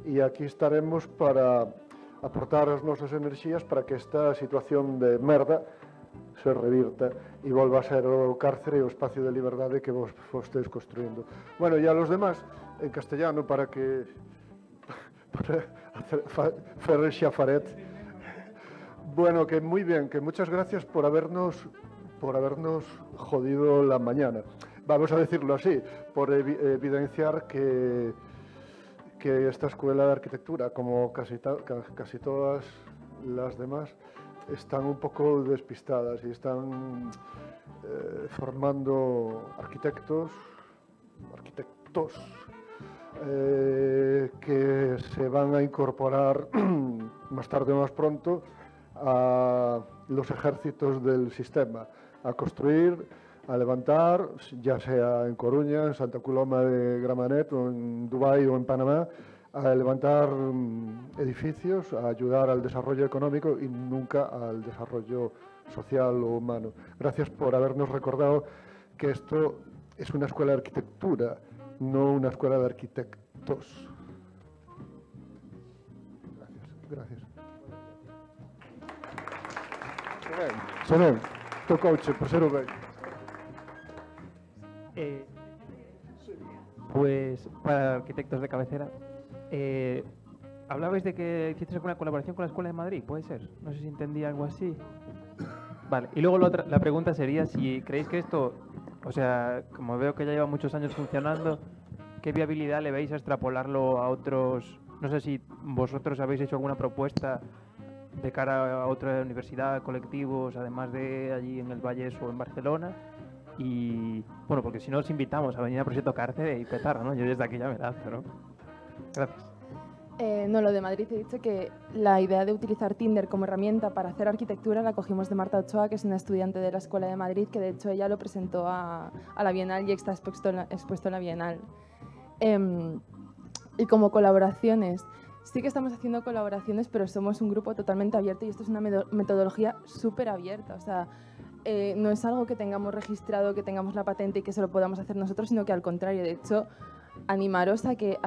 e aquí estaremos para aportar as nosas enerxías para que esta situación de merda se revirta e volva a ser o cárcere e o espacio de liberdade que vos estéis construindo. Bueno, e a los demás, en castellano, para que fer xafaret. Bueno, que muy bien, que muchas gracias por habernos jodido la mañana. Vamos a decirlo así, por evidenciar que esta escuela de arquitectura, como casi todas las demás, están un poco despistadas y están formando arquitectos que se van a incorporar más tarde o más pronto a los ejércitos del sistema, a construir, a levantar, ya sea en Coruña, en Santa Coloma de Gramenet, o en Dubái o en Panamá, a levantar edificios, a ayudar al desarrollo económico y nunca al desarrollo social o humano. Gracias por habernos recordado que esto es una escuela de arquitectura, no una escuela de arquitectos. Gracias. Sonen, tu coche, por ser un Pues para arquitectos de cabecera, hablabais de que hicisteis alguna colaboración con la Escuela de Madrid, ¿puede ser? No sé si entendí algo así. Vale, y luego la pregunta sería si creéis que esto, o sea, como veo que ya lleva muchos años funcionando, ¿qué viabilidad le veis a extrapolarlo a otros? No sé si vosotros habéis hecho alguna propuesta de cara a otra universidad, colectivos, además de allí en el Valles o en Barcelona. Y bueno, porque si no os invitamos a venir a Proxecto Cárcere y petar, ¿no? Yo desde aquí ya me lanzo, ¿no? Gracias. No, lo de Madrid he dicho que la idea de utilizar Tinder como herramienta para hacer arquitectura la cogimos de Marta Ochoa, que es una estudiante de la Escuela de Madrid, que de hecho ella lo presentó a la Bienal y está expuesto en la Bienal. Y como colaboraciones, sí que estamos haciendo colaboraciones, pero somos un grupo totalmente abierto y esto es una metodología súper abierta. O sea, no es algo que tengamos registrado, que tengamos la patente y que se lo podamos hacer nosotros, sino que al contrario, de hecho, animaros a que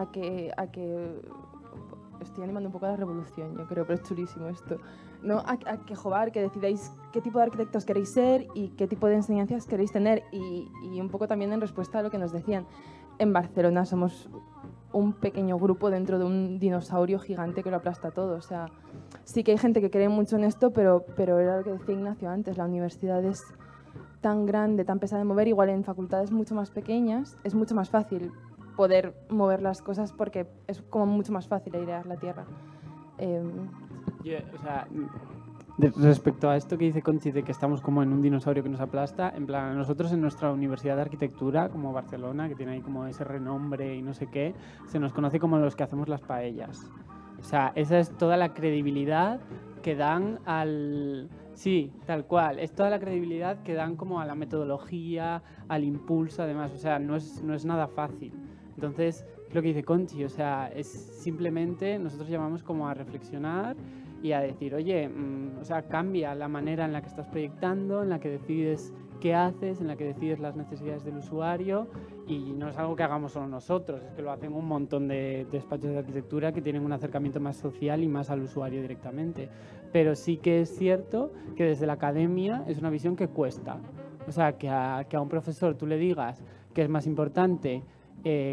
estoy animando un poco a la revolución, yo creo, pero es chulísimo esto, ¿no? A que decidáis qué tipo de arquitectos queréis ser y qué tipo de enseñanzas queréis tener y un poco también en respuesta a lo que nos decían. En Barcelona somos un pequeño grupo dentro de un dinosaurio gigante que lo aplasta todo, o sea, sí que hay gente que cree mucho en esto, pero era lo que decía Ignacio antes, la universidad es tan grande, tan pesada de mover, igual en facultades mucho más pequeñas es mucho más fácil poder mover las cosas porque es como mucho más fácil airear la tierra. O sea, Respecto a esto que dice Conchi de que estamos como en un dinosaurio que nos aplasta, en plan, nosotros en nuestra Universidad de Arquitectura, como Barcelona, que tiene ahí como ese renombre y no sé qué, se nos conoce como los que hacemos las paellas. O sea, esa es toda la credibilidad que dan al... Sí, tal cual. Es toda la credibilidad que dan como a la metodología, al impulso, además. O sea, no es nada fácil. Entonces, es lo que dice Conchi. O sea, es simplemente, nosotros llamamos como a reflexionar y a decir, oye, o sea, cambia la manera en la que estás proyectando, en la que decides qué haces, en la que decides las necesidades del usuario, y no es algo que hagamos solo nosotros, es que lo hacen un montón de despachos de arquitectura que tienen un acercamiento más social y más al usuario directamente. Pero sí que es cierto que desde la academia es una visión que cuesta. O sea, que a un profesor tú le digas que es más importante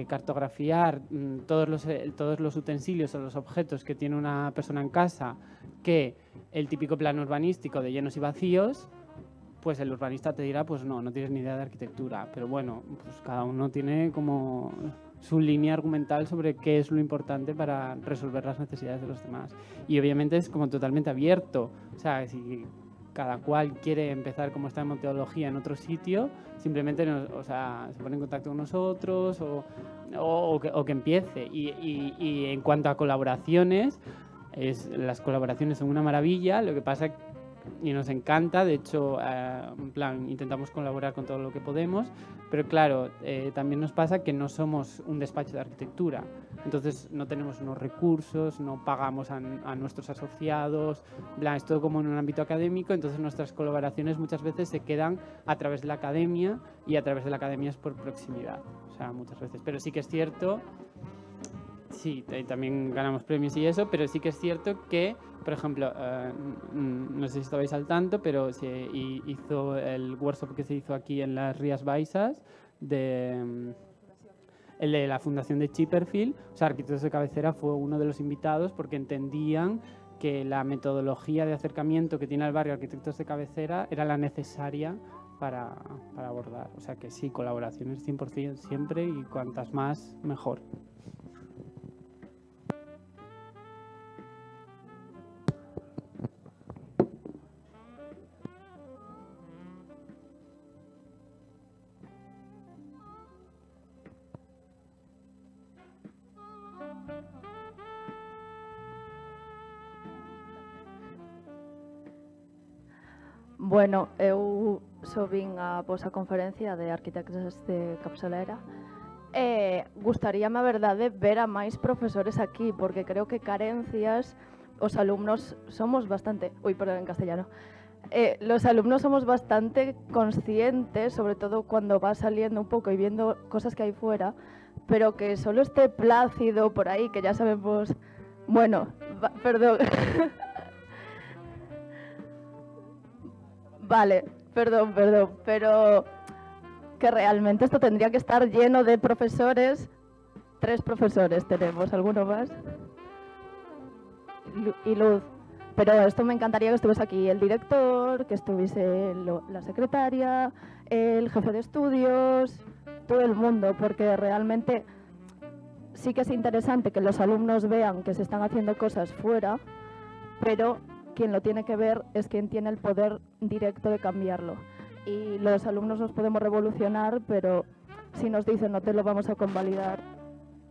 cartografiar todos los utensilios o los objetos que tiene una persona en casa que el típico plano urbanístico de llenos y vacíos, pues el urbanista te dirá, pues no tienes ni idea de arquitectura. Pero bueno, pues cada uno tiene como su línea argumental sobre qué es lo importante para resolver las necesidades de los demás. Y obviamente es como totalmente abierto. O sea, si cada cual quiere empezar como esta metodología en otro sitio, simplemente se pone en contacto con nosotros o que empiece. Y en cuanto a colaboraciones, las colaboraciones son una maravilla. Lo que pasa y nos encanta, de hecho, en plan, intentamos colaborar con todo lo que podemos, pero claro, también nos pasa que no somos un despacho de arquitectura, entonces no tenemos unos recursos, no pagamos a nuestros asociados, en plan, es todo como en un ámbito académico, entonces nuestras colaboraciones muchas veces se quedan a través de la academia, y a través de la academia es por proximidad, o sea, muchas veces, pero sí que es cierto. Sí, también ganamos premios y eso, pero sí que es cierto que, por ejemplo, no sé si estabais al tanto, pero se hizo el workshop que se hizo aquí en las Rías Baixas, el de la Fundación de Chipperfield, o sea, Arquitectos de Cabecera fue uno de los invitados porque entendían que la metodología de acercamiento que tiene el barrio Arquitectos de Cabecera era la necesaria para abordar. O sea que sí, colaboraciones 100% siempre, y cuantas más, mejor. Bueno, eu só vin a vosa conferencia de Arquitectos de Capçalera. Gustaríame, a verdade, ver a máis profesores aquí, porque creo que carencias os alumnos somos bastante... Uy, perdón, en castellano. Los alumnos somos bastante conscientes, sobre todo cuando vas saliendo un poco y viendo cosas que hay fuera, pero que solo esté Plácido por ahí, que ya sabemos... Bueno, perdón... Vale, perdón, pero que realmente esto tendría que estar lleno de profesores. 3 profesores tenemos, ¿alguno más? Y Luz. Pero esto me encantaría que estuviese aquí el director, que estuviese la secretaria, el jefe de estudios, todo el mundo, porque realmente sí que es interesante que los alumnos vean que se están haciendo cosas fuera, pero quien lo tiene que ver es quien tiene el poder directo de cambiarlo. Y los alumnos nos podemos revolucionar, pero si nos dicen no te lo vamos a convalidar,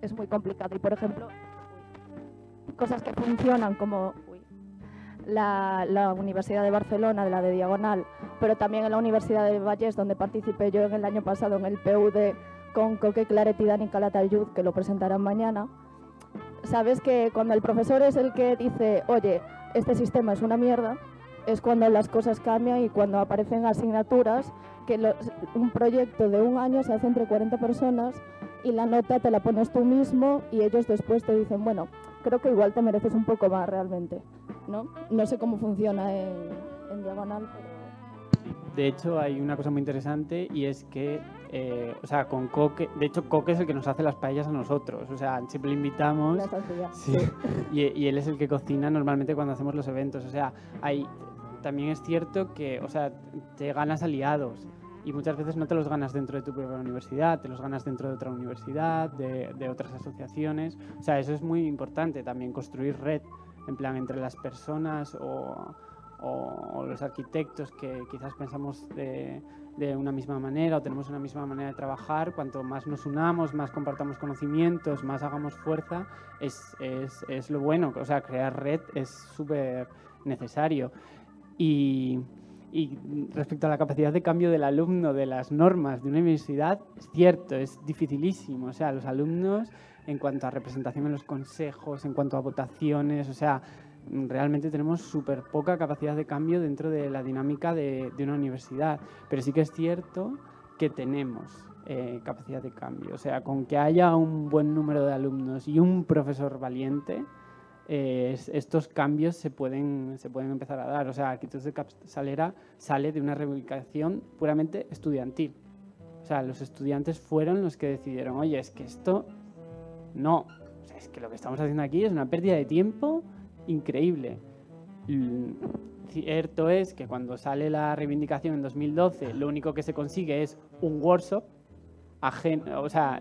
es muy complicado. Y por ejemplo, cosas que funcionan como la Universidad de Barcelona, la de Diagonal, pero también en la Universidad de Vallès, donde participé yo en el año pasado en el PUD con Coque Claret y Dani Calatayud, que lo presentarán mañana. Sabes que cuando el profesor es el que dice, oye, este sistema es una mierda, es cuando las cosas cambian y cuando aparecen asignaturas que un proyecto de un año se hace entre 40 personas y la nota te la pones tú mismo y ellos después te dicen, bueno, creo que igual te mereces un poco más realmente, ¿no? No sé cómo funciona en Diagonal, pero... De hecho, hay una cosa muy interesante y es que, o sea, con Coque, de hecho, Coque es el que nos hace las paellas a nosotros, o sea, siempre le invitamos. Sí. Y él es el que cocina normalmente cuando hacemos los eventos, o sea, también es cierto que, o sea, te ganas aliados y muchas veces no te los ganas dentro de tu propia universidad, te los ganas dentro de otra universidad, de otras asociaciones, o sea, eso es muy importante también, construir red, en plan, entre las personas o o los arquitectos que quizás pensamos de una misma manera o tenemos una misma manera de trabajar, cuanto más nos unamos, más compartamos conocimientos, más hagamos fuerza, es lo bueno. O sea, crear red es súper necesario. Y respecto a la capacidad de cambio del alumno de las normas de una universidad, es cierto, es dificilísimo. O sea, los alumnos, en cuanto a representación en los consejos, en cuanto a votaciones, o sea, realmente tenemos súper poca capacidad de cambio dentro de la dinámica de una universidad. Pero sí que es cierto que tenemos capacidad de cambio. O sea, con que haya un buen número de alumnos y un profesor valiente, estos cambios se pueden empezar a dar. O sea, Arquitectos de Capçalera sale de una reivindicación puramente estudiantil. O sea, los estudiantes fueron los que decidieron, oye, es que esto no, o sea, es que lo que estamos haciendo aquí es una pérdida de tiempo increíble. Cierto es que cuando sale la reivindicación en 2012, lo único que se consigue es un workshop o sea,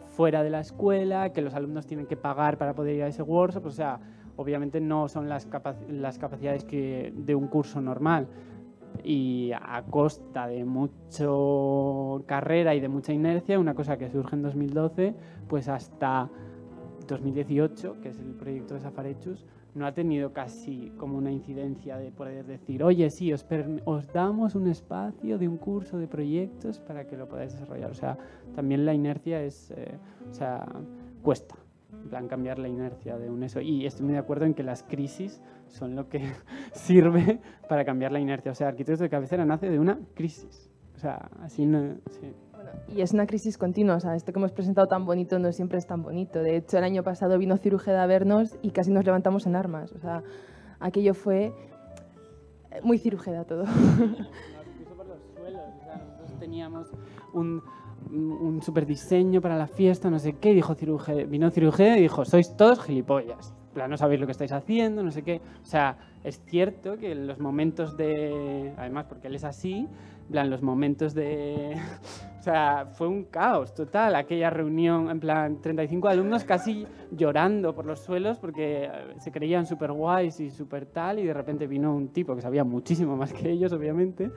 fuera de la escuela, que los alumnos tienen que pagar para poder ir a ese workshop. O sea, obviamente no son las capacidades de un curso normal, y a costa de mucho carrera y de mucha inercia, una cosa que surge en 2012, pues hasta 2018, que es el proyecto de Safarechus, no ha tenido casi como una incidencia de poder decir, oye, sí, os damos un espacio de un curso de proyectos para que lo podáis desarrollar. O sea, también la inercia o sea, cuesta, en plan, cambiar la inercia de un eso. Y estoy muy de acuerdo en que las crisis son lo que sirve para cambiar la inercia. O sea, Arquitectos de Cabecera nace de una crisis. O sea, así no... Sí. Y es una crisis continua, o sea, esto que hemos presentado tan bonito no siempre es tan bonito. De hecho, el año pasado vino Cirujeda a vernos y casi nos levantamos en armas. O sea, aquello fue muy Cirujeda todo. Incluso por los suelos. O sea, nosotros teníamos un super diseño para la fiesta, no sé qué, y vino Cirujeda y dijo, sois todos gilipollas. En plan, no sabéis lo que estáis haciendo, no sé qué. O sea, es cierto que en los momentos de... Además, porque él es así, en plan, los momentos de... O sea, fue un caos total aquella reunión, en plan, 35 alumnos casi llorando por los suelos porque se creían súper guays y súper tal, y de repente vino un tipo que sabía muchísimo más que ellos, obviamente,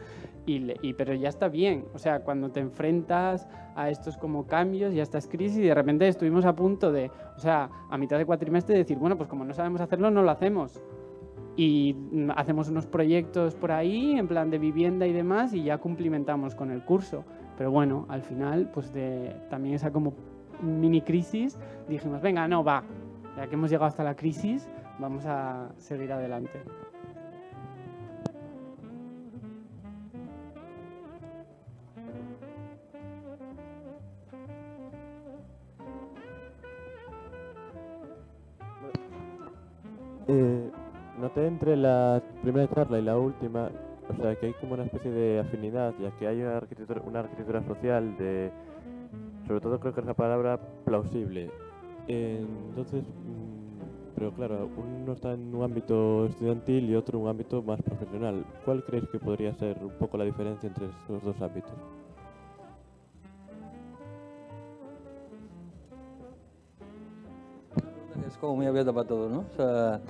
pero ya está bien. O sea, cuando te enfrentas a estos como cambios y a estas crisis, y de repente estuvimos a punto de, o sea, a mitad de cuatrimestre decir, bueno, pues como no sabemos hacerlo, no lo hacemos. Y hacemos unos proyectos por ahí, en plan de vivienda y demás, y ya cumplimentamos con el curso. Pero bueno, al final, pues también esa como mini crisis, dijimos, venga, no, va, ya que hemos llegado hasta la crisis, vamos a seguir adelante. Noté entre la primera charla y la última, o sea, que hay como una especie de afinidad, ya que hay una arquitectura social sobre todo creo que es la palabra plausible. Entonces, pero claro, uno está en un ámbito estudiantil y otro en un ámbito más profesional. ¿Cuál creéis que podría ser un poco la diferencia entre esos dos ámbitos? Es como muy abierta para todos, ¿no? O sea,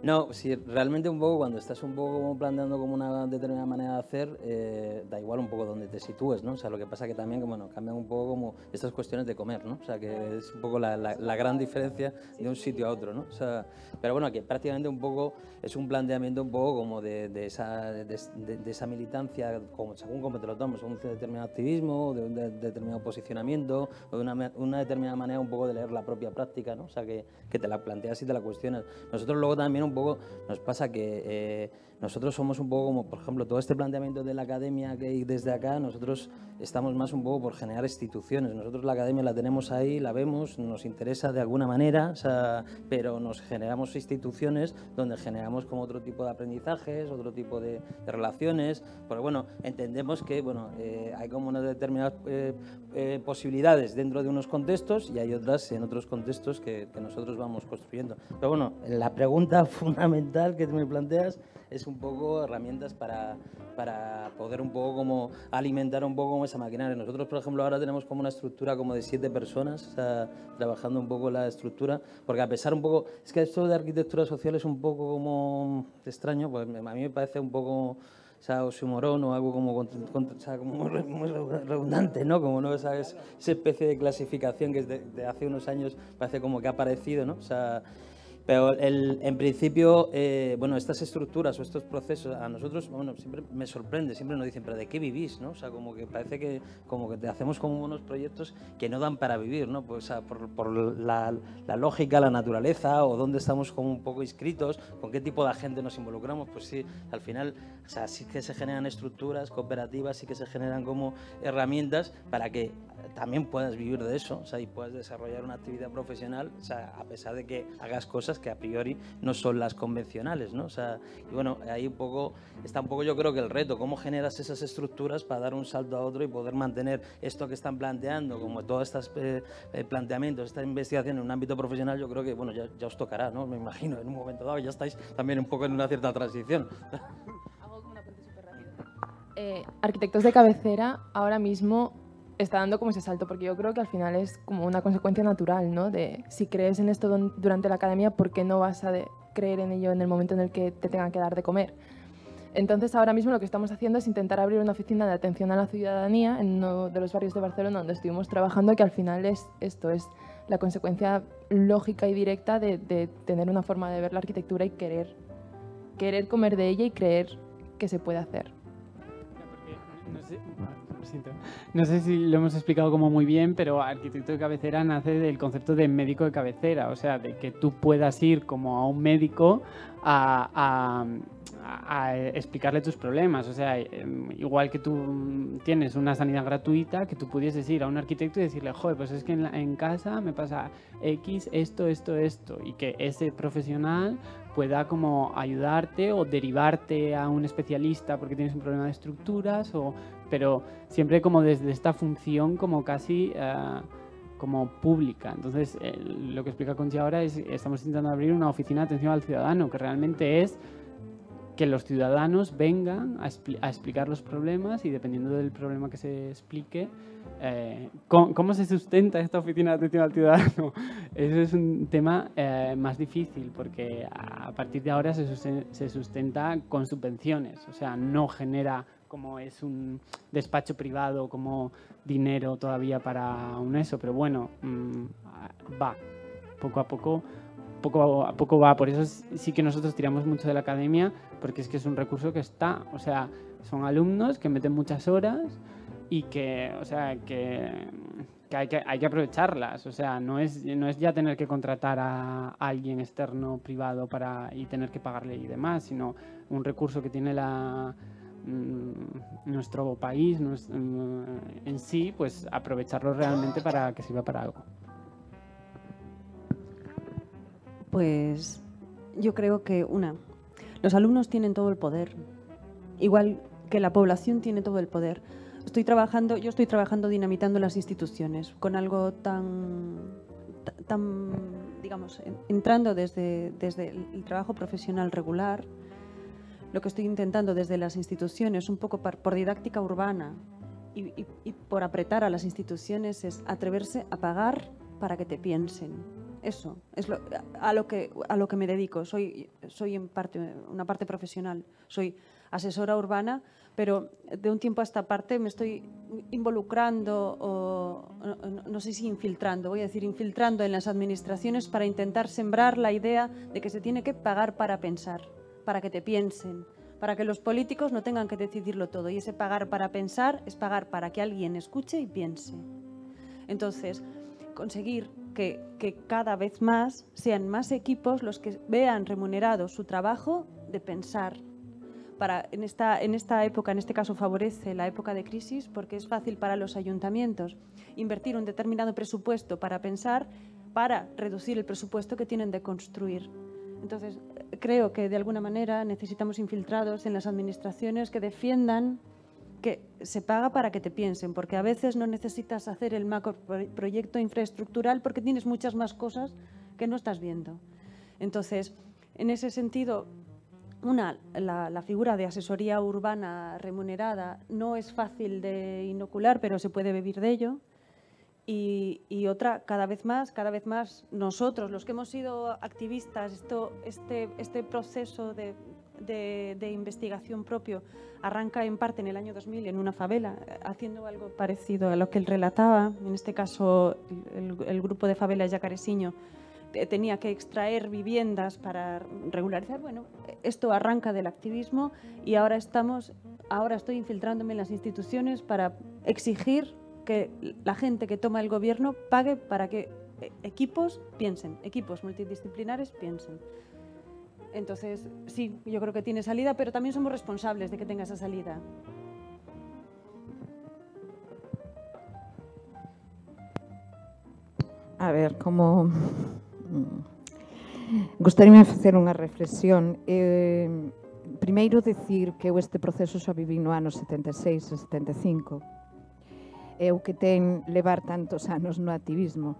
no, si realmente un poco cuando estás un poco como planteando como una determinada manera de hacer, da igual un poco donde te sitúes, ¿no? O sea, lo que pasa que también que, bueno, cambian un poco como estas cuestiones de comer, ¿no? O sea, que es un poco la gran diferencia de un sitio a otro, ¿no? O sea, pero bueno, que prácticamente un poco es un planteamiento un poco como de esa militancia, como, según cómo te lo tomes, un determinado activismo, de un determinado posicionamiento, o de una determinada manera un poco de leer la propia práctica, ¿no? O sea, que te la planteas y te la cuestionas. Nosotros luego también un poco nos pasa que nosotros somos un poco como, por ejemplo, todo este planteamiento de la academia que hay desde acá, nosotros estamos más un poco por generar instituciones. Nosotros la academia la tenemos ahí, la vemos, nos interesa de alguna manera, o sea, pero nos generamos instituciones donde generamos como otro tipo de aprendizajes, otro tipo de relaciones, porque bueno, entendemos que bueno, hay como unas determinadas posibilidades dentro de unos contextos y hay otras en otros contextos que nosotros vamos construyendo. Pero bueno, la pregunta fundamental que me planteas es un poco herramientas para poder un poco como alimentar un poco como esa maquinaria. Nosotros, por ejemplo, ahora tenemos como una estructura como de 7 personas, o sea, trabajando un poco la estructura, porque a pesar un poco, es que esto de arquitectura social es un poco como extraño, pues a mí me parece un poco, o sea, oxímoron o algo como, o sea, como muy redundante, ¿no? Como no esa especie de clasificación que de hace unos años parece como que ha aparecido, ¿no? O sea, pero en principio, bueno, estas estructuras o estos procesos a nosotros, bueno, siempre me sorprende, siempre nos dicen, pero ¿de qué vivís? ¿No? O sea, como que parece que como que te hacemos como unos proyectos que no dan para vivir, ¿no? Pues, o sea, por la lógica, la naturaleza o dónde estamos como un poco inscritos, con qué tipo de gente nos involucramos, pues sí, al final, o sea, sí que se generan estructuras cooperativas, sí que se generan como herramientas para que también puedas vivir de eso, o sea, y puedas desarrollar una actividad profesional, o sea, a pesar de que hagas cosas que a priori no son las convencionales, ¿no? O sea, y bueno, ahí está un poco yo creo que el reto, cómo generas esas estructuras para dar un salto a otro y poder mantener esto que están planteando, como todos estos planteamientos, esta investigación en un ámbito profesional, yo creo que, bueno, ya os tocará, ¿no? Me imagino, en un momento dado ya estáis también un poco en una cierta transición. Hago como una parte súper rápida. Arquitectos de cabecera ahora mismo está dando como ese salto, porque yo creo que al final es como una consecuencia natural, ¿no? De si crees en esto durante la academia, ¿por qué no vas a creer en ello en el momento en el que te tengan que dar de comer? Entonces, ahora mismo lo que estamos haciendo es intentar abrir una oficina de atención a la ciudadanía en uno de los barrios de Barcelona donde estuvimos trabajando, que al final es la consecuencia lógica y directa de tener una forma de ver la arquitectura y querer comer de ella y creer que se puede hacer. No sé si lo hemos explicado como muy bien, pero arquitecto de cabecera nace del concepto de médico de cabecera, o sea, de que tú puedas ir como a un médico a explicarle tus problemas, o sea, igual que tú tienes una sanidad gratuita, que tú pudieses ir a un arquitecto y decirle, joder, pues es que en casa me pasa X, esto, y que ese profesional pueda como ayudarte o derivarte a un especialista porque tienes un problema de estructuras, pero siempre como desde esta función como casi como pública. Entonces, lo que explica Conchi ahora es estamos intentando abrir una oficina de atención al ciudadano, que realmente es que los ciudadanos vengan a explicar los problemas y dependiendo del problema que se explique, ¿cómo se sustenta esta oficina de atención al ciudadano? Eso es un tema más difícil porque a partir de ahora se sustenta con subvenciones, o sea, no genera como es un despacho privado, como dinero todavía para un eso, pero bueno, va, poco a poco va, por eso sí que nosotros tiramos mucho de la academia, porque es que es un recurso que está, o sea, son alumnos que meten muchas horas y que, o sea, que hay que aprovecharlas, o sea, no es ya tener que contratar a alguien externo, privado, y tener que pagarle y demás, sino un recurso que tiene nuestro país en sí, pues aprovecharlo realmente para que sirva para algo. Pues yo creo que los alumnos tienen todo el poder, igual que la población tiene todo el poder. Yo estoy trabajando dinamitando las instituciones con algo tan digamos, entrando desde el trabajo profesional regular. Lo que estoy intentando desde las instituciones, un poco por didáctica urbana y por apretar a las instituciones, es atreverse a pagar para que te piensen. Eso es a lo que me dedico. Soy en parte una parte profesional. Soy asesora urbana, pero de un tiempo a esta parte me estoy involucrando o no sé si infiltrando en las administraciones para intentar sembrar la idea de que se tiene que pagar para pensar, para que te piensen, para que los políticos no tengan que decidirlo todo. Y ese pagar para pensar es pagar para que alguien escuche y piense. Entonces, conseguir que cada vez más sean más equipos los que vean remunerado su trabajo de pensar. En esta época, en este caso favorece la época de crisis porque es fácil para los ayuntamientos invertir un determinado presupuesto para pensar, para reducir el presupuesto que tienen de construir. Entonces, creo que de alguna manera necesitamos infiltrados en las administraciones que defiendan que se paga para que te piensen, porque a veces no necesitas hacer el macroproyecto infraestructural porque tienes muchas más cosas que no estás viendo. Entonces, En ese sentido, la figura de asesoría urbana remunerada no es fácil de inocular, pero se puede vivir de ello. Y otra, cada vez más nosotros, los que hemos sido activistas, este proceso de investigación propio arranca en parte en el año 2000 en una favela, haciendo algo parecido a lo que él relataba. En este caso, el grupo de favelas Yacaresiño tenía que extraer viviendas para regularizar. Bueno, esto arranca del activismo y ahora estoy infiltrándome en las instituciones para exigir que la gente que toma el gobierno pague para que equipos multidisciplinares piensen. Entonces, sí, yo creo que tiene salida, pero también somos responsables de que tenga esa salida. A ver, como... Gostaríame facer unha reflexión. Primeiro, dicir que este proceso xa viví no ano 76 e 75. É o que ten levar tantos anos no activismo.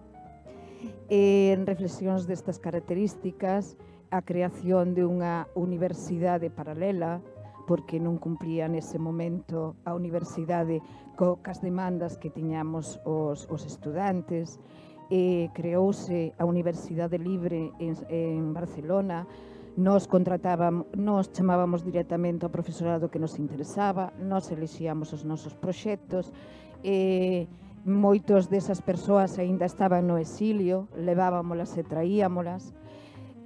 En reflexións destas características, a creación de unha universidade paralela, porque non cumpría nese momento a universidade cas demandas que tiñamos os estudantes. Creouse a Universidade Libre en Barcelona. Nos chamábamos directamente ao profesorado que nos interesaba, nos elixíamos os nosos proxectos. Moitos desas persoas aínda estaban no exilio, levábamolas e traíamolas.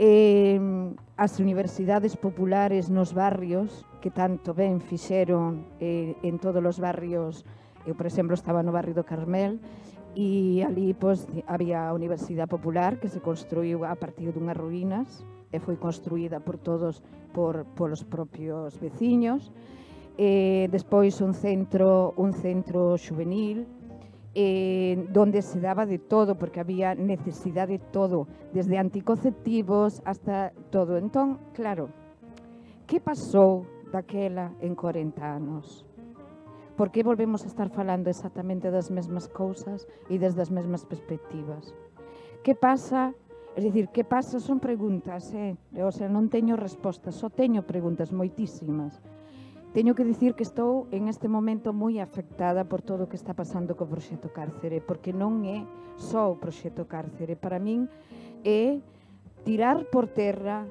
As universidades populares nos barrios, que tanto ben fixeron en todos os barrios. Eu, por exemplo, estaba no barrio do Carmel, e ali había a Universidade Popular, que se construiu a partir dunhas ruínas e foi construída por todos, polos propios veciños. Despois un centro xuvenil, donde se daba de todo, porque había necesidade de todo, desde anticonceptivos hasta todo. Entón, claro, que pasou daquela en 40 anos? Por que volvemos a estar falando exactamente das mesmas cousas e desde as mesmas perspectivas? Que pasa? Es dicir, que pasa son preguntas, o sea, non teño respostas, só teño preguntas moitísimas. Teño que dicir que estou en este momento moi afectada por todo o que está pasando co proxecto Cárcere, porque non é só o proxecto Cárcere. Para min é tirar por terra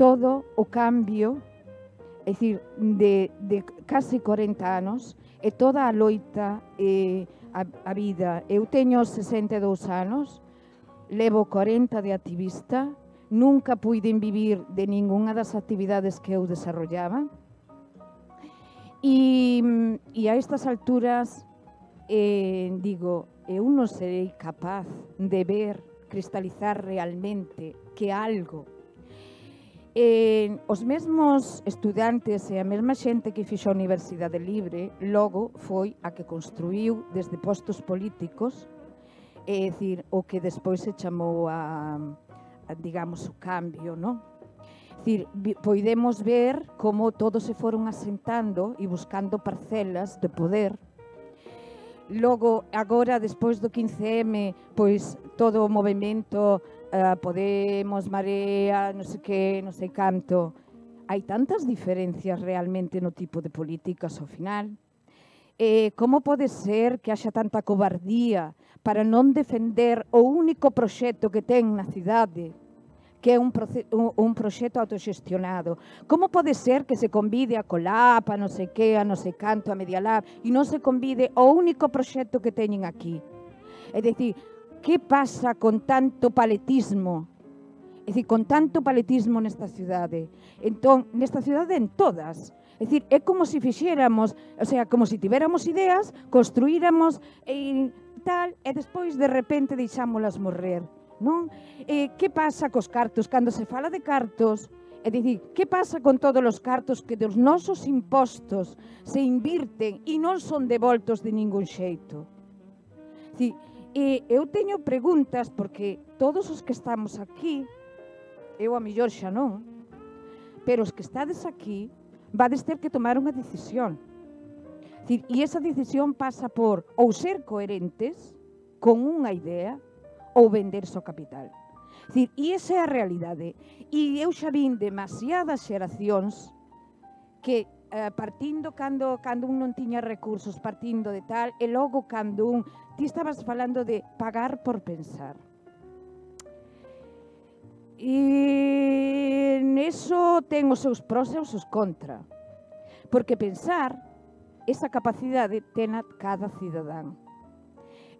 todo o cambio, é dicir, de casi 40 anos, e toda a loita, a vida. Eu teño 62 anos, levo 40 de activista, nunca puiden vivir de ningunha das actividades que eu desarrollaba, e a estas alturas, digo, eu non serei capaz de ver, cristalizar realmente que algo. Os mesmos estudantes e a mesma xente que fixo a Universidade Libre logo foi a que construiu desde postos políticos, é dicir, o que despois se chamou digamos, o cambio, non? É dicir, podemos ver como todos se foron asentando e buscando parcelas de poder. Logo, agora, despois do 15M, pois todo o movimento Podemos, Marea, non sei que, non sei canto. Hai tantas diferencias realmente no tipo de políticas ao final. Como pode ser que haxa tanta cobardía para non defender o único proxecto que ten na cidade, que é un proxecto autoxestionado? Como pode ser que se convide a Colap, a non sei que, a non sei canto, a Medialab, e non se convide o único proxecto que teñen aquí? É dicir, que pasa con tanto paletismo? É dicir, con tanto paletismo nesta cidade. Entón, nesta cidade en todas. É dicir, é como se fixéramos, o sea, como se tivéramos ideas, construíramos e tal, e despois de repente deixámolas morrer, non? Que pasa cos cartos? Cando se fala de cartos, é dicir, que pasa con todos os cartos que dos nosos impostos se invirten e non son devoltos de ningún xeito? É dicir, eu teño preguntas porque todos os que estamos aquí, eu a mellor xa non, pero os que estades aquí vades ter que tomar unha decisión. E esa decisión pasa por ou ser coherentes con unha idea ou venderse ao capital. Dicir, e esa é a realidade. E eu xa vin demasiadas xeracións que partindo cando un non tiña recursos, partindo de tal, e logo cando un... Ti estabas falando de pagar por pensar. E neso ten os seus pros e os seus contra. Porque pensar, esa capacidade tena cada cidadán.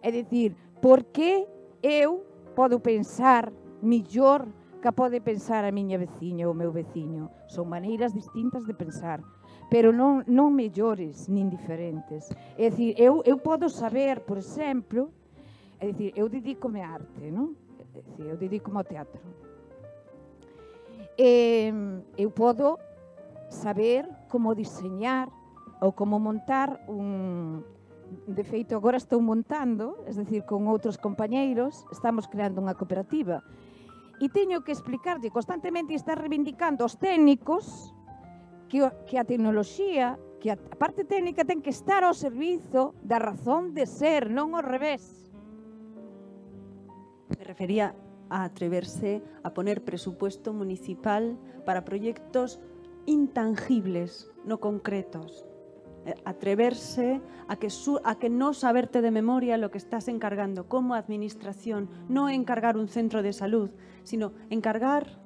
É dicir, por que eu podo pensar millor que pode pensar a miña veciña ou o meu veciño? Son maneiras distintas de pensar, pero non mellores nin diferentes. É dicir, eu podo saber, por exemplo, é dicir, eu dedícome á arte, non? É dicir, eu dedícome ao teatro. Eu podo saber como diseñar ou como montar un... De feito, agora estou montando, es decir, con outros compañeiros, estamos creando unha cooperativa. E teño que explicarlle constantemente e estar reivindicando aos técnicos que a tecnoloxía, que a parte técnica ten que estar ao servizo da razón de ser, non ao revés. Me refería a atreverse a poner presupuesto municipal para proyectos intangibles, no concretos. Atreverse a que no saberte de memoria lo que estás encargando como administración, no encargar un centro de salud, sino encargar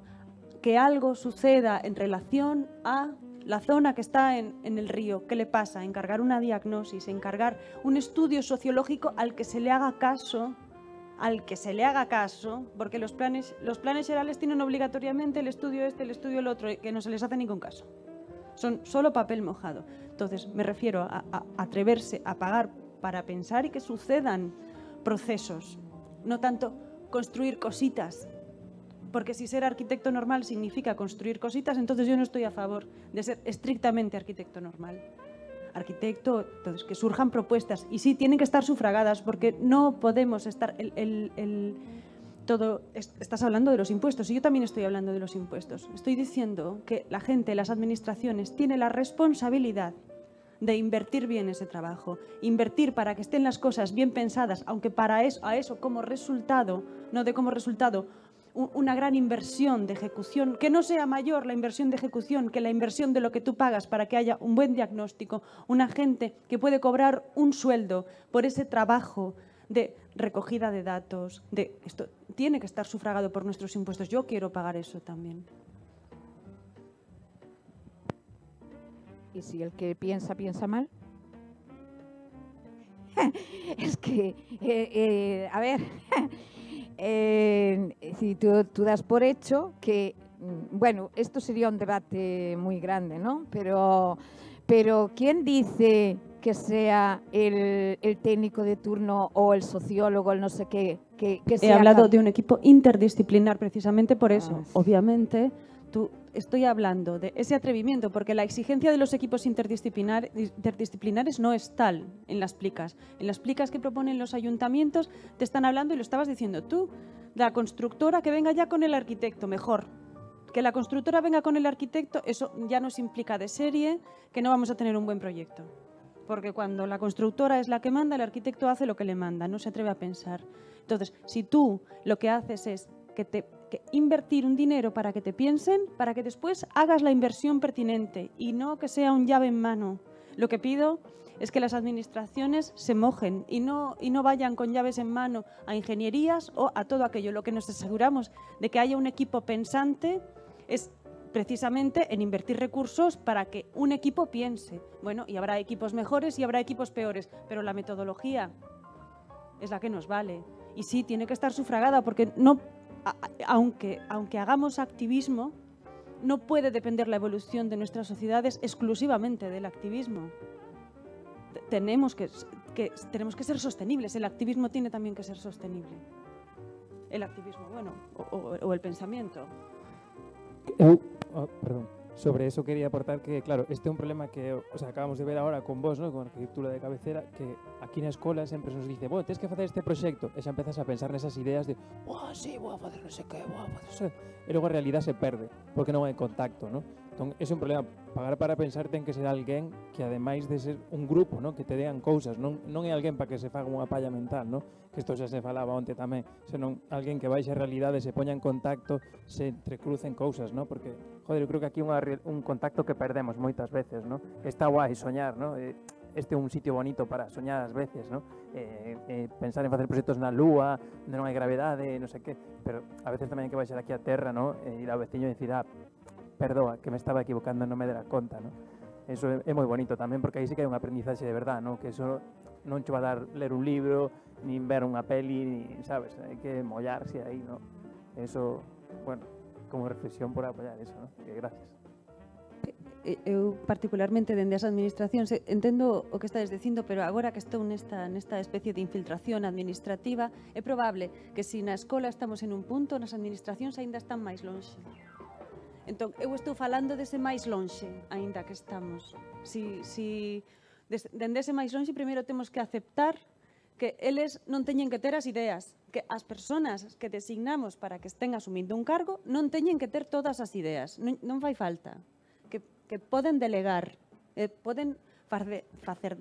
que algo suceda en relación a la zona que está en el río. ¿Qué le pasa? Encargar una diagnosis, encargar un estudio sociológico al que se le haga caso, porque los planes generales tienen obligatoriamente el estudio este, el estudio el otro, que no se les hace ningún caso. Son solo papel mojado. Entonces, me refiero a atreverse a pagar para pensar y que sucedan procesos, no tanto construir cositas, porque si ser arquitecto normal significa construir cositas, entonces yo no estoy a favor de ser estrictamente arquitecto normal. Arquitecto, entonces, que surjan propuestas, y sí, tienen que estar sufragadas, porque no podemos estar... Estás hablando de los impuestos y yo también estoy hablando de los impuestos. Estoy diciendo que la gente, las administraciones, tiene la responsabilidad de invertir bien ese trabajo, invertir para que estén las cosas bien pensadas, aunque para eso como resultado, no de como resultado, una gran inversión de ejecución, que no sea mayor la inversión de ejecución que la inversión de lo que tú pagas para que haya un buen diagnóstico, una gente que puede cobrar un sueldo por ese trabajo de recogida de datos, esto tiene que estar sufragado por nuestros impuestos. Yo quiero pagar eso también. ¿Y si el que piensa mal? Es que, a ver, si tú das por hecho que, bueno, esto sería un debate muy grande, ¿no? Pero ¿quién dice que sea el técnico de turno o el sociólogo, el no sé qué? Que He hablado de un equipo interdisciplinar precisamente por eso. Obviamente, estoy hablando de ese atrevimiento, porque la exigencia de los equipos interdisciplinares no es tal en las plicas. En las plicas que proponen los ayuntamientos te están hablando, y lo estabas diciendo tú, de la constructora que venga ya con el arquitecto, mejor. Que la constructora venga con el arquitecto, eso ya nos implica de serie que no vamos a tener un buen proyecto. Porque cuando la constructora es la que manda, el arquitecto hace lo que le manda, no se atreve a pensar. Entonces, si tú lo que haces es que invertir un dinero para que te piensen, para que después hagas la inversión pertinente y no que sea un llave en mano. Lo que pido es que las administraciones se mojen y no vayan con llaves en mano a ingenierías o a todo aquello. Lo que nos aseguramos de que haya un equipo pensante es precisamente en invertir recursos para que un equipo piense. Bueno, y habrá equipos mejores y habrá equipos peores, pero la metodología es la que nos vale. Y sí, tiene que estar sufragada, porque no, aunque hagamos activismo, no puede depender la evolución de nuestras sociedades exclusivamente del activismo. Tenemos que ser sostenibles. El activismo tiene también que ser sostenible. El activismo, bueno, o el pensamiento. Perdón. Sobre eso quería aportar que, claro, este é un problema que acabamos de ver ahora con vos, ¿no? Con a arquitectura de cabecera, que aquí na escola sempre nos dice, bueno, tens que facer este proxecto, e xa empezas a pensar nesas ideas de, sí, vou a facer non sei que, vou a facer... E logo a realidade se perde, porque non hai contacto, ¿no? Entón, ese é un problema. Pagar para pensar ten que ser alguén que, ademais de ser un grupo, ¿no? Que te dean cousas, non é alguén para que se faga unha palla mental, ¿no? Que isto xa se falaba onte tamén, senón alguén que baixe a realidade, se poña en contacto, se entrecrucen cousas, ¿no? Porque, joder, eu creo que aquí un contacto que perdemos moitas veces, ¿no? Está guai soñar, ¿no? Este é un sitio bonito para soñar ás veces, ¿no? Pensar en facer proxectos na lúa, onde non hai gravedade, non sei que, pero a veces tamén hai que baixar aquí a terra, ¿no? Ir ao veciño e dicir, perdoa, que me estaba equivocando, non me dera conta, ¿no? Eso é moi bonito tamén, porque aí sí que hai un aprendizaxe de verdad, ¿no? Que eso non che va a dar ler un libro, nin ver unha peli, ni, sabes? Hai que mollarse aí, ¿no? Eso, bueno, como reflexión por apoiar eso, ¿no? Que gracias. Eu particularmente dende as administracións entendo o que estades dicindo, pero agora que estou nesta especie de infiltración administrativa, é probable que se na escola estamos en un punto, nas administracións aínda están máis lonxe. Entón, eu estou falando dese máis lonxe, aínda que estamos. Dende ese máis lonxe, primeiro temos que aceptar que eles non teñen que ter as ideas, que as persoas que designamos para que estén asumindo un cargo non teñen que ter todas as ideas, non fai falta. Que poden delegar, poden facer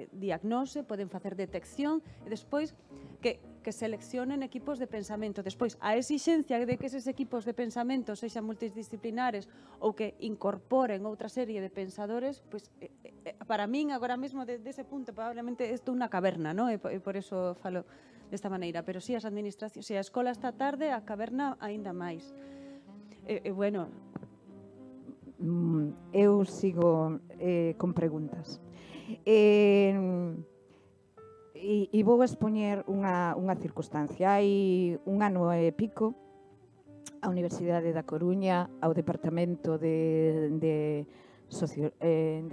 diagnose, poden facer detección e despois que seleccionen equipos de pensamento. Despois, a exixencia de que eses equipos de pensamento sexan multidisciplinares ou que incorporen outra serie de pensadores, pois, para min, agora mesmo, dese punto, probablemente isto é unha caverna, non? E por eso falo desta maneira. Pero si as administracións, se a escola está tarde, a caverna aínda máis. Bueno, eu sigo con preguntas. E vou expoñer unha circunstancia. Hai un ano e pico, a Universidade da Coruña, ao Departamento de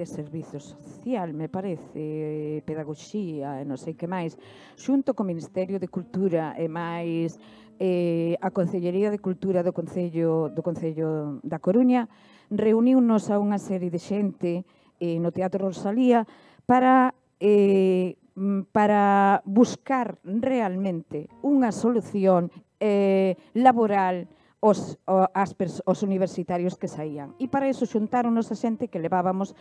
Servizo Social, me parece, Pedagogía, non sei que máis, xunto co Ministerio de Cultura e máis a Concellería de Cultura do Concello da Coruña, reuniunos a unha serie de xente no Teatro Rosalía para buscar realmente unha solución laboral aos universitarios que saían. E para iso xuntáronos a xente que levábamos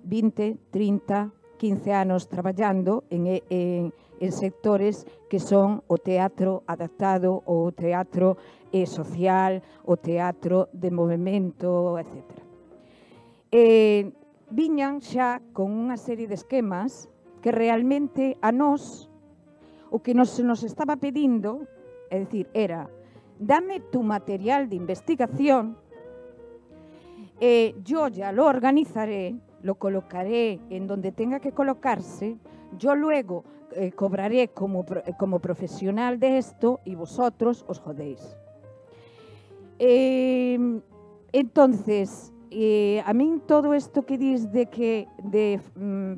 20, 30, 15 anos traballando en sectores que son o teatro adaptado, o teatro social, o teatro de movimento, etc. Viñan xa con unha serie de esquemas que realmente a nós o que nos estaba pedindo, é dicir, era dame tu material de investigación, yo ya lo organizaré, lo colocaré en donde tenga que colocarse, yo luego cobraré como profesional de esto y vosotros os jodéis. Entonces, a min todo isto que dis de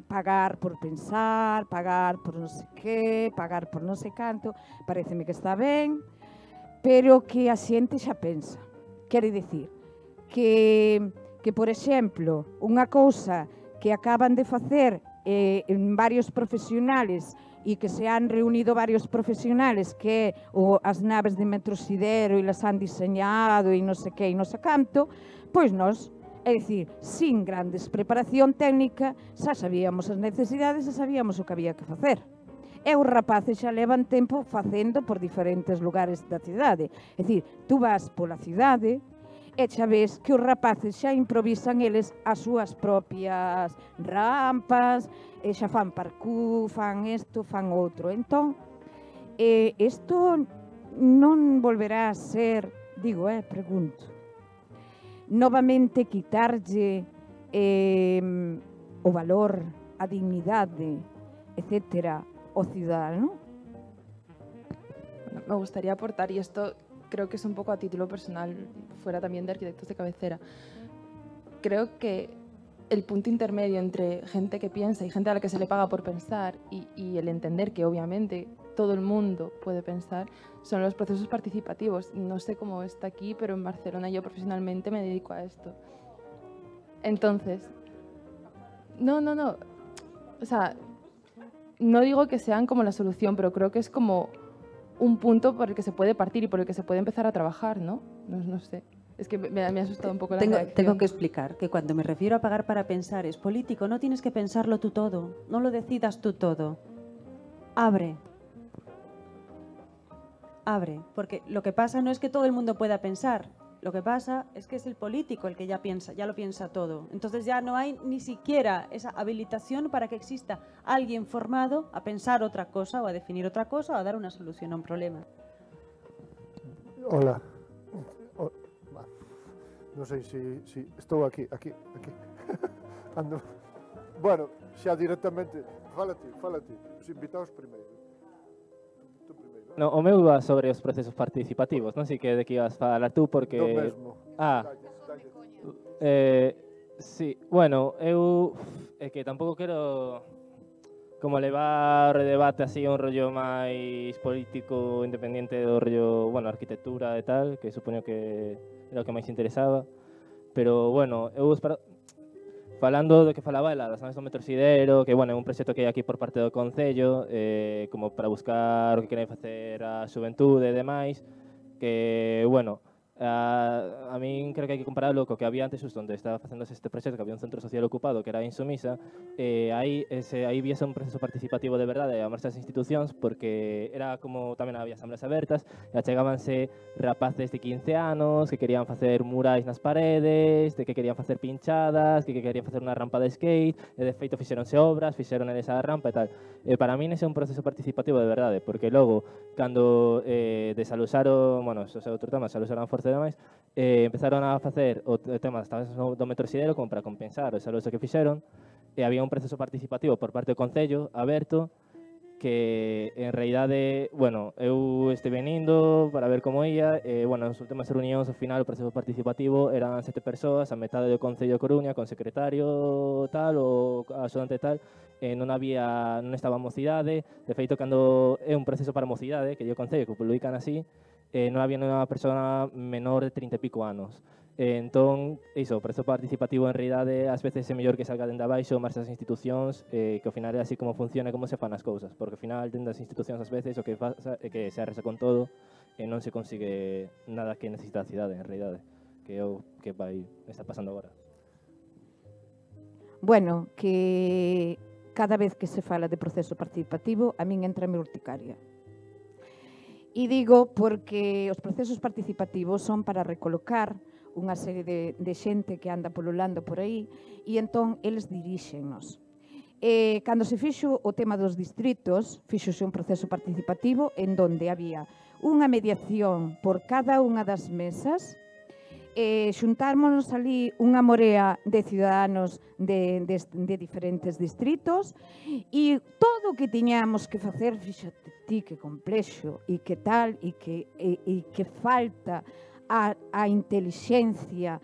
pagar por pensar, pagar por non sei que, pagar por non sei canto, pareceme que está ben, pero que a xente xa pensa. Quere dicir que, por exemplo, unha cousa que acaban de facer en varios profesionales e que se han reunido varios profesionales que as naves de Metrosidero e las han diseñado e non sei que e non sei canto, pois nós, é dicir, sin grandes preparación técnica, xa sabíamos as necesidades e sabíamos o que había que facer. E os rapaces xa levan tempo facendo por diferentes lugares da cidade. É dicir, tú vas pola cidade e xa ves que os rapaces xa improvisan eles as súas propias rampas, e xa fan parkour, fan isto, fan outro. Entón, isto non volverá a ser, digo, pregunto, novamente quitarlle o valor, a dignidade, etcétera, o ciudadano? Bueno, me gustaría aportar, y esto creo que es un poco a título personal, fuera también de arquitectos de cabecera. Creo que el punto intermedio entre gente que piensa y gente a la que se le paga por pensar y el entender que obviamente todo el mundo puede pensar son los procesos participativos. No sé cómo está aquí, pero en Barcelona yo profesionalmente me dedico a esto. Entonces, no. O sea, no digo que sean como la solución, pero creo que es como un punto por el que se puede partir y por el que se puede empezar a trabajar, ¿no? No sé. Es que me ha asustado un poco la Tengo reacción. que explicar que cuando me refiero a pagar para pensar es político, no tienes que pensarlo tú todo, no lo decidas tú todo. Abre. Abre, porque lo que pasa no es que todo el mundo pueda pensar, lo que pasa es que es el político el que ya piensa, ya lo piensa todo. Entonces ya no hay ni siquiera esa habilitación para que exista alguien formado a pensar otra cosa o a definir otra cosa o a dar una solución a un problema. Hola. Non sei se estou aquí. Ando. Bueno, xa directamente, fala ti, os invitados primeiro. Tú primeiro. No, o meu va sobre os procesos participativos, non sei que de que ibas falar tú, porque... Do mesmo. Sí, bueno, eu é que tampouco quero como levar o debate así a un rollo máis político independente do rollo, bueno, arquitectura e tal, que supoño que era o que máis interesaba, pero bueno, eu falando do que falaba ela, das naves do Metrosidero, que bueno, é un proxecto que hai aquí por parte do Concello, como para buscar o que queren facer a xuventude e demais, que bueno, a min creo que hai que compararlo co que había antes xusto onde estaba facéndose este proxecto, que había un centro social ocupado que era Insumisa, aí víase un proceso participativo de verdade a marchas institucións, porque era como tamén había asambleas abertas e achegábanse rapaces de 15 anos que querían facer murais nas paredes, de que querían facer pinchadas, que querían facer unha rampa de skate, e de feito fixeronse obras, fixeron esa rampa e tal. Para min ese é un proceso participativo de verdade, porque logo, cando desalusaron, bueno, eso é outro tema, desalusaron a Forza e demais, empezaron a facer o tema do Metrosidero como para compensar o desaluso que fixeron, e había un proceso participativo por parte do Concello aberto que en realidade, bueno, eu estive indo para ver como ia, e, bueno, nas últimas reunións, ao final, o proceso participativo eran 7 persoas, a metade do Concello de Coruña, con secretario tal, ou axudante tal, non estaba mocidade, de feito, cando é un proceso para mocidade, que dio o Concello, que o publican así, non había unha persona menor de 30 e pico anos. Entón, iso, o proceso participativo en realidade ás veces é mellor que salga dende abaixo, máis das institucións, que ao final é así como funciona e como se fan as cousas, porque ao final dende das institucións ás veces o que pasa é que se arresa con todo e non se consigue nada que necesita a cidade en realidade, que é o que está pasando agora. Bueno, que cada vez que se fala de proceso participativo, a min entra a urticaria. E digo porque os procesos participativos son para recolocar unha serie de xente que anda polulando por aí e entón eles dirixennos. Cando se fixo o tema dos distritos, fixose un proceso participativo en donde había unha mediación por cada unha das mesas, xuntármonos ali unha morea de ciudadanos de diferentes distritos e todo o que tiñamos que facer, fíxate ti que complexo e que tal e que falta a intelixencia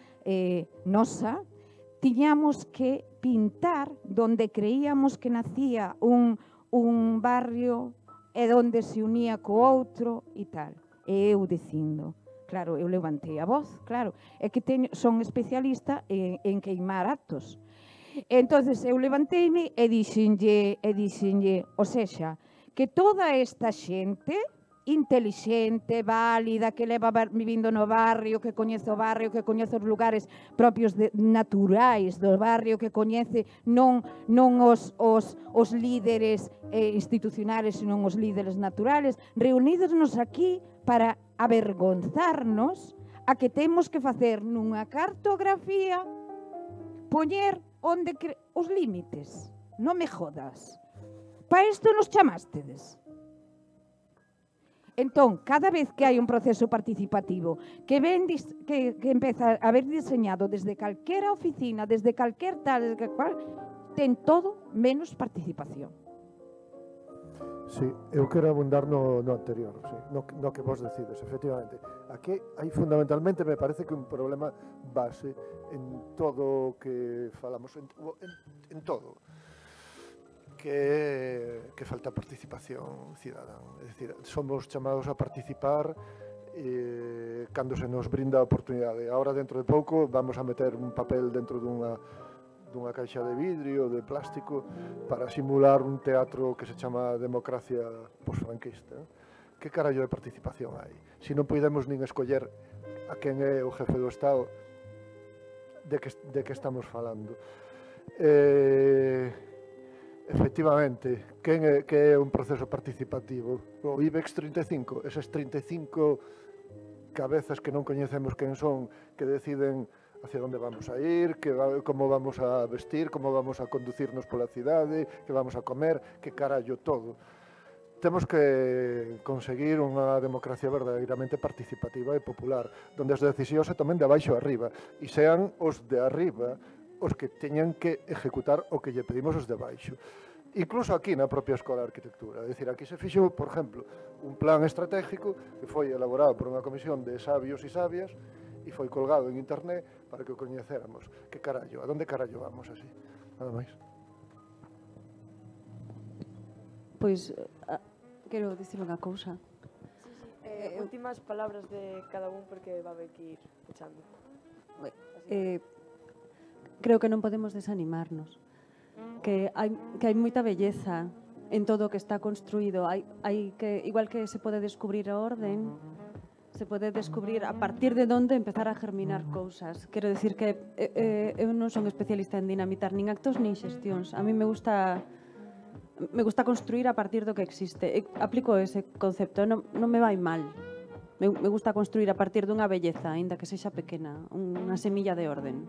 nosa, tiñamos que pintar donde creíamos que nacía un barrio e donde se unía co outro e tal. E eu dicindo, claro, eu levantei a voz, claro, é que son especialista en queimar actos. Entonces eu levanteime e dixenlle, o sexa, que toda esta xente intelixente, válida, que leva vivindo no barrio, que coñece o barrio, que coñece os lugares propios naturais do barrio, que coñece non os líderes institucionales, senón os líderes naturales, reunidos aquí para avergonzarnos a que temos que facer nunha cartografía poñer onde os límites. Non me jodas. Pa isto nos chamastedes. Entón, cada vez que hai un proceso participativo que empeza a haber diseñado desde calquera oficina, desde calquer tal, desde cual, ten todo menos participación. Sí, eu quero abundar no anterior, sí, no que vos decides, efectivamente. Aquí hai fundamentalmente, me parece que un problema base en todo o que falamos, en todo. Que falta participación cidadán. É dicir, somos chamados a participar cando se nos brinda a oportunidade. Ahora, dentro de pouco, vamos a meter un papel dentro dunha caixa de vidrio, de plástico, para simular un teatro que se chama democracia posfranquista. Que carallo de participación hai? Se non podemos nin escoller a quen é o jefe do Estado, de que estamos falando. Efectivamente, que é un proceso participativo? O IBEX 35, esas 35 cabezas que non coñecemos quen son, que deciden hacia onde vamos a ir, como vamos a vestir, como vamos a conducirnos pola cidade, que vamos a comer, que carallo todo. Temos que conseguir unha democracia verdadeiramente participativa e popular, onde as decisións se tomen de abaixo a arriba e sean os de arriba os que teñan que ejecutar o que lle pedimos os de abaixo. Incluso aquí na propia Escola de Arquitectura. É dicir, aquí se fixo, por exemplo, un plan estratégico que foi elaborado por unha comisión de sabios e sabias e foi colgado en internet para que o coñecéramos. Que carallo, a donde carallo vamos así? Nada máis. Pois, quero dicir unha cousa. Últimas palabras de cada un porque va a haber que ir pechando. Creo que non podemos desanimarnos. Que hai moita belleza en todo o que está construído. Igual que se pode descubrir a orden, se pode descubrir a partir de onde empezar a germinar cousas. Quero dicir que eu non son especialista en dinamitar nin actos nin xestións. A mí me gusta construir a partir do que existe. Aplico ese concepto, non me vai mal. Me gusta construir a partir dunha belleza, aínda que sexa pequena, unha semilla de orden.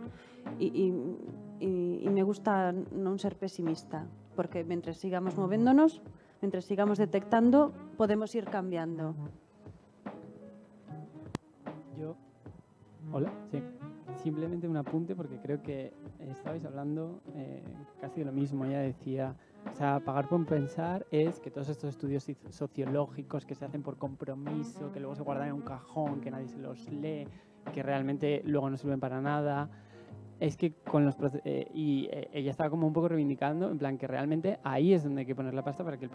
E me gusta non ser pesimista, porque mentre sigamos movéndonos, mentre sigamos detectando, podemos ir cambiando. Hola, sí. Simplemente un apunte porque creo que estabais hablando casi de lo mismo. Ella decía, o sea, pagar por pensar es que todos estos estudios sociológicos que se hacen por compromiso, que luego se guardan en un cajón, que nadie se los lee, que realmente luego no sirven para nada, es que con los y ella estaba como un poco reivindicando, en plan que realmente ahí es donde hay que poner la pasta para que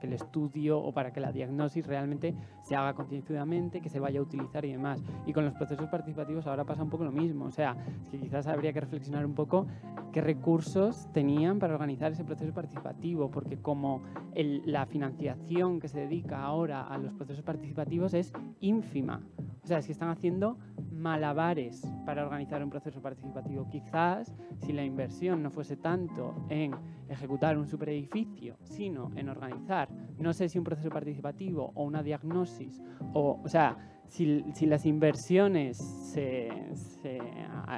el estudio o para que la diagnosis realmente se haga concienzudamente, que se vaya a utilizar y demás. Y con los procesos participativos ahora pasa un poco lo mismo, o sea, es que quizás habría que reflexionar un poco qué recursos tenían para organizar ese proceso participativo, porque como la financiación que se dedica ahora a los procesos participativos es ínfima. O sea, es que están haciendo malabares para organizar un proceso participativo. Quizás, si la inversión no fuese tanto en ejecutar un superedificio, sino en organizar, no sé si un proceso participativo o una diagnosis, o sea, si las inversiones se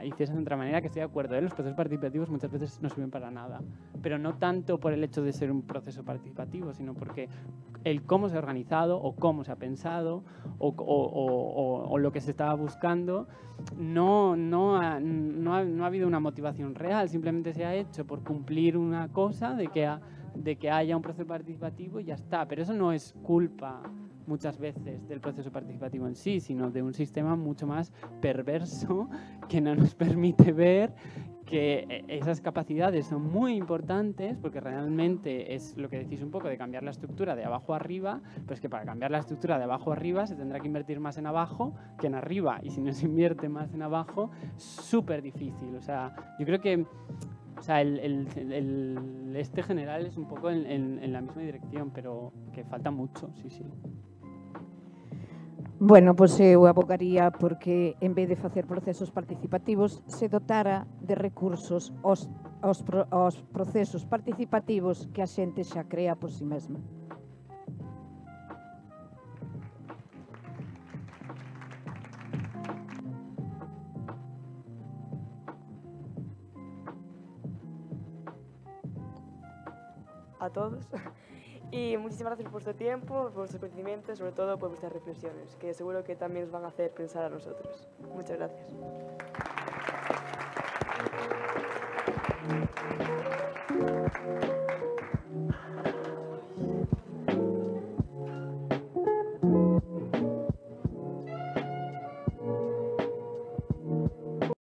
hiciesen de otra manera, que estoy de acuerdo, los procesos participativos muchas veces no sirven para nada, pero no tanto por el hecho de ser un proceso participativo, sino porque el cómo se ha organizado o cómo se ha pensado o lo que se estaba buscando no ha habido una motivación real, simplemente se ha hecho por cumplir una cosa de que haya un proceso participativo y ya está, pero eso no es culpa muchas veces del proceso participativo en sí, sino de un sistema mucho más perverso que no nos permite ver que esas capacidades son muy importantes, porque realmente es lo que decís un poco de cambiar la estructura de abajo a arriba, pero es que para cambiar la estructura de abajo a arriba se tendrá que invertir más en abajo que en arriba, y si no se invierte más en abajo, súper difícil. O sea, yo creo que este general es un poco en la misma dirección, pero que falta mucho, sí. Bueno, pois eu abogaría porque en vez de facer procesos participativos se dotara de recursos aos procesos participativos que a xente xa crea por si mesma. A todos. Y muchísimas gracias por vuestro tiempo, por vuestros conocimientos, sobre todo por vuestras reflexiones, que seguro que también os van a hacer pensar a nosotros. Muchas gracias.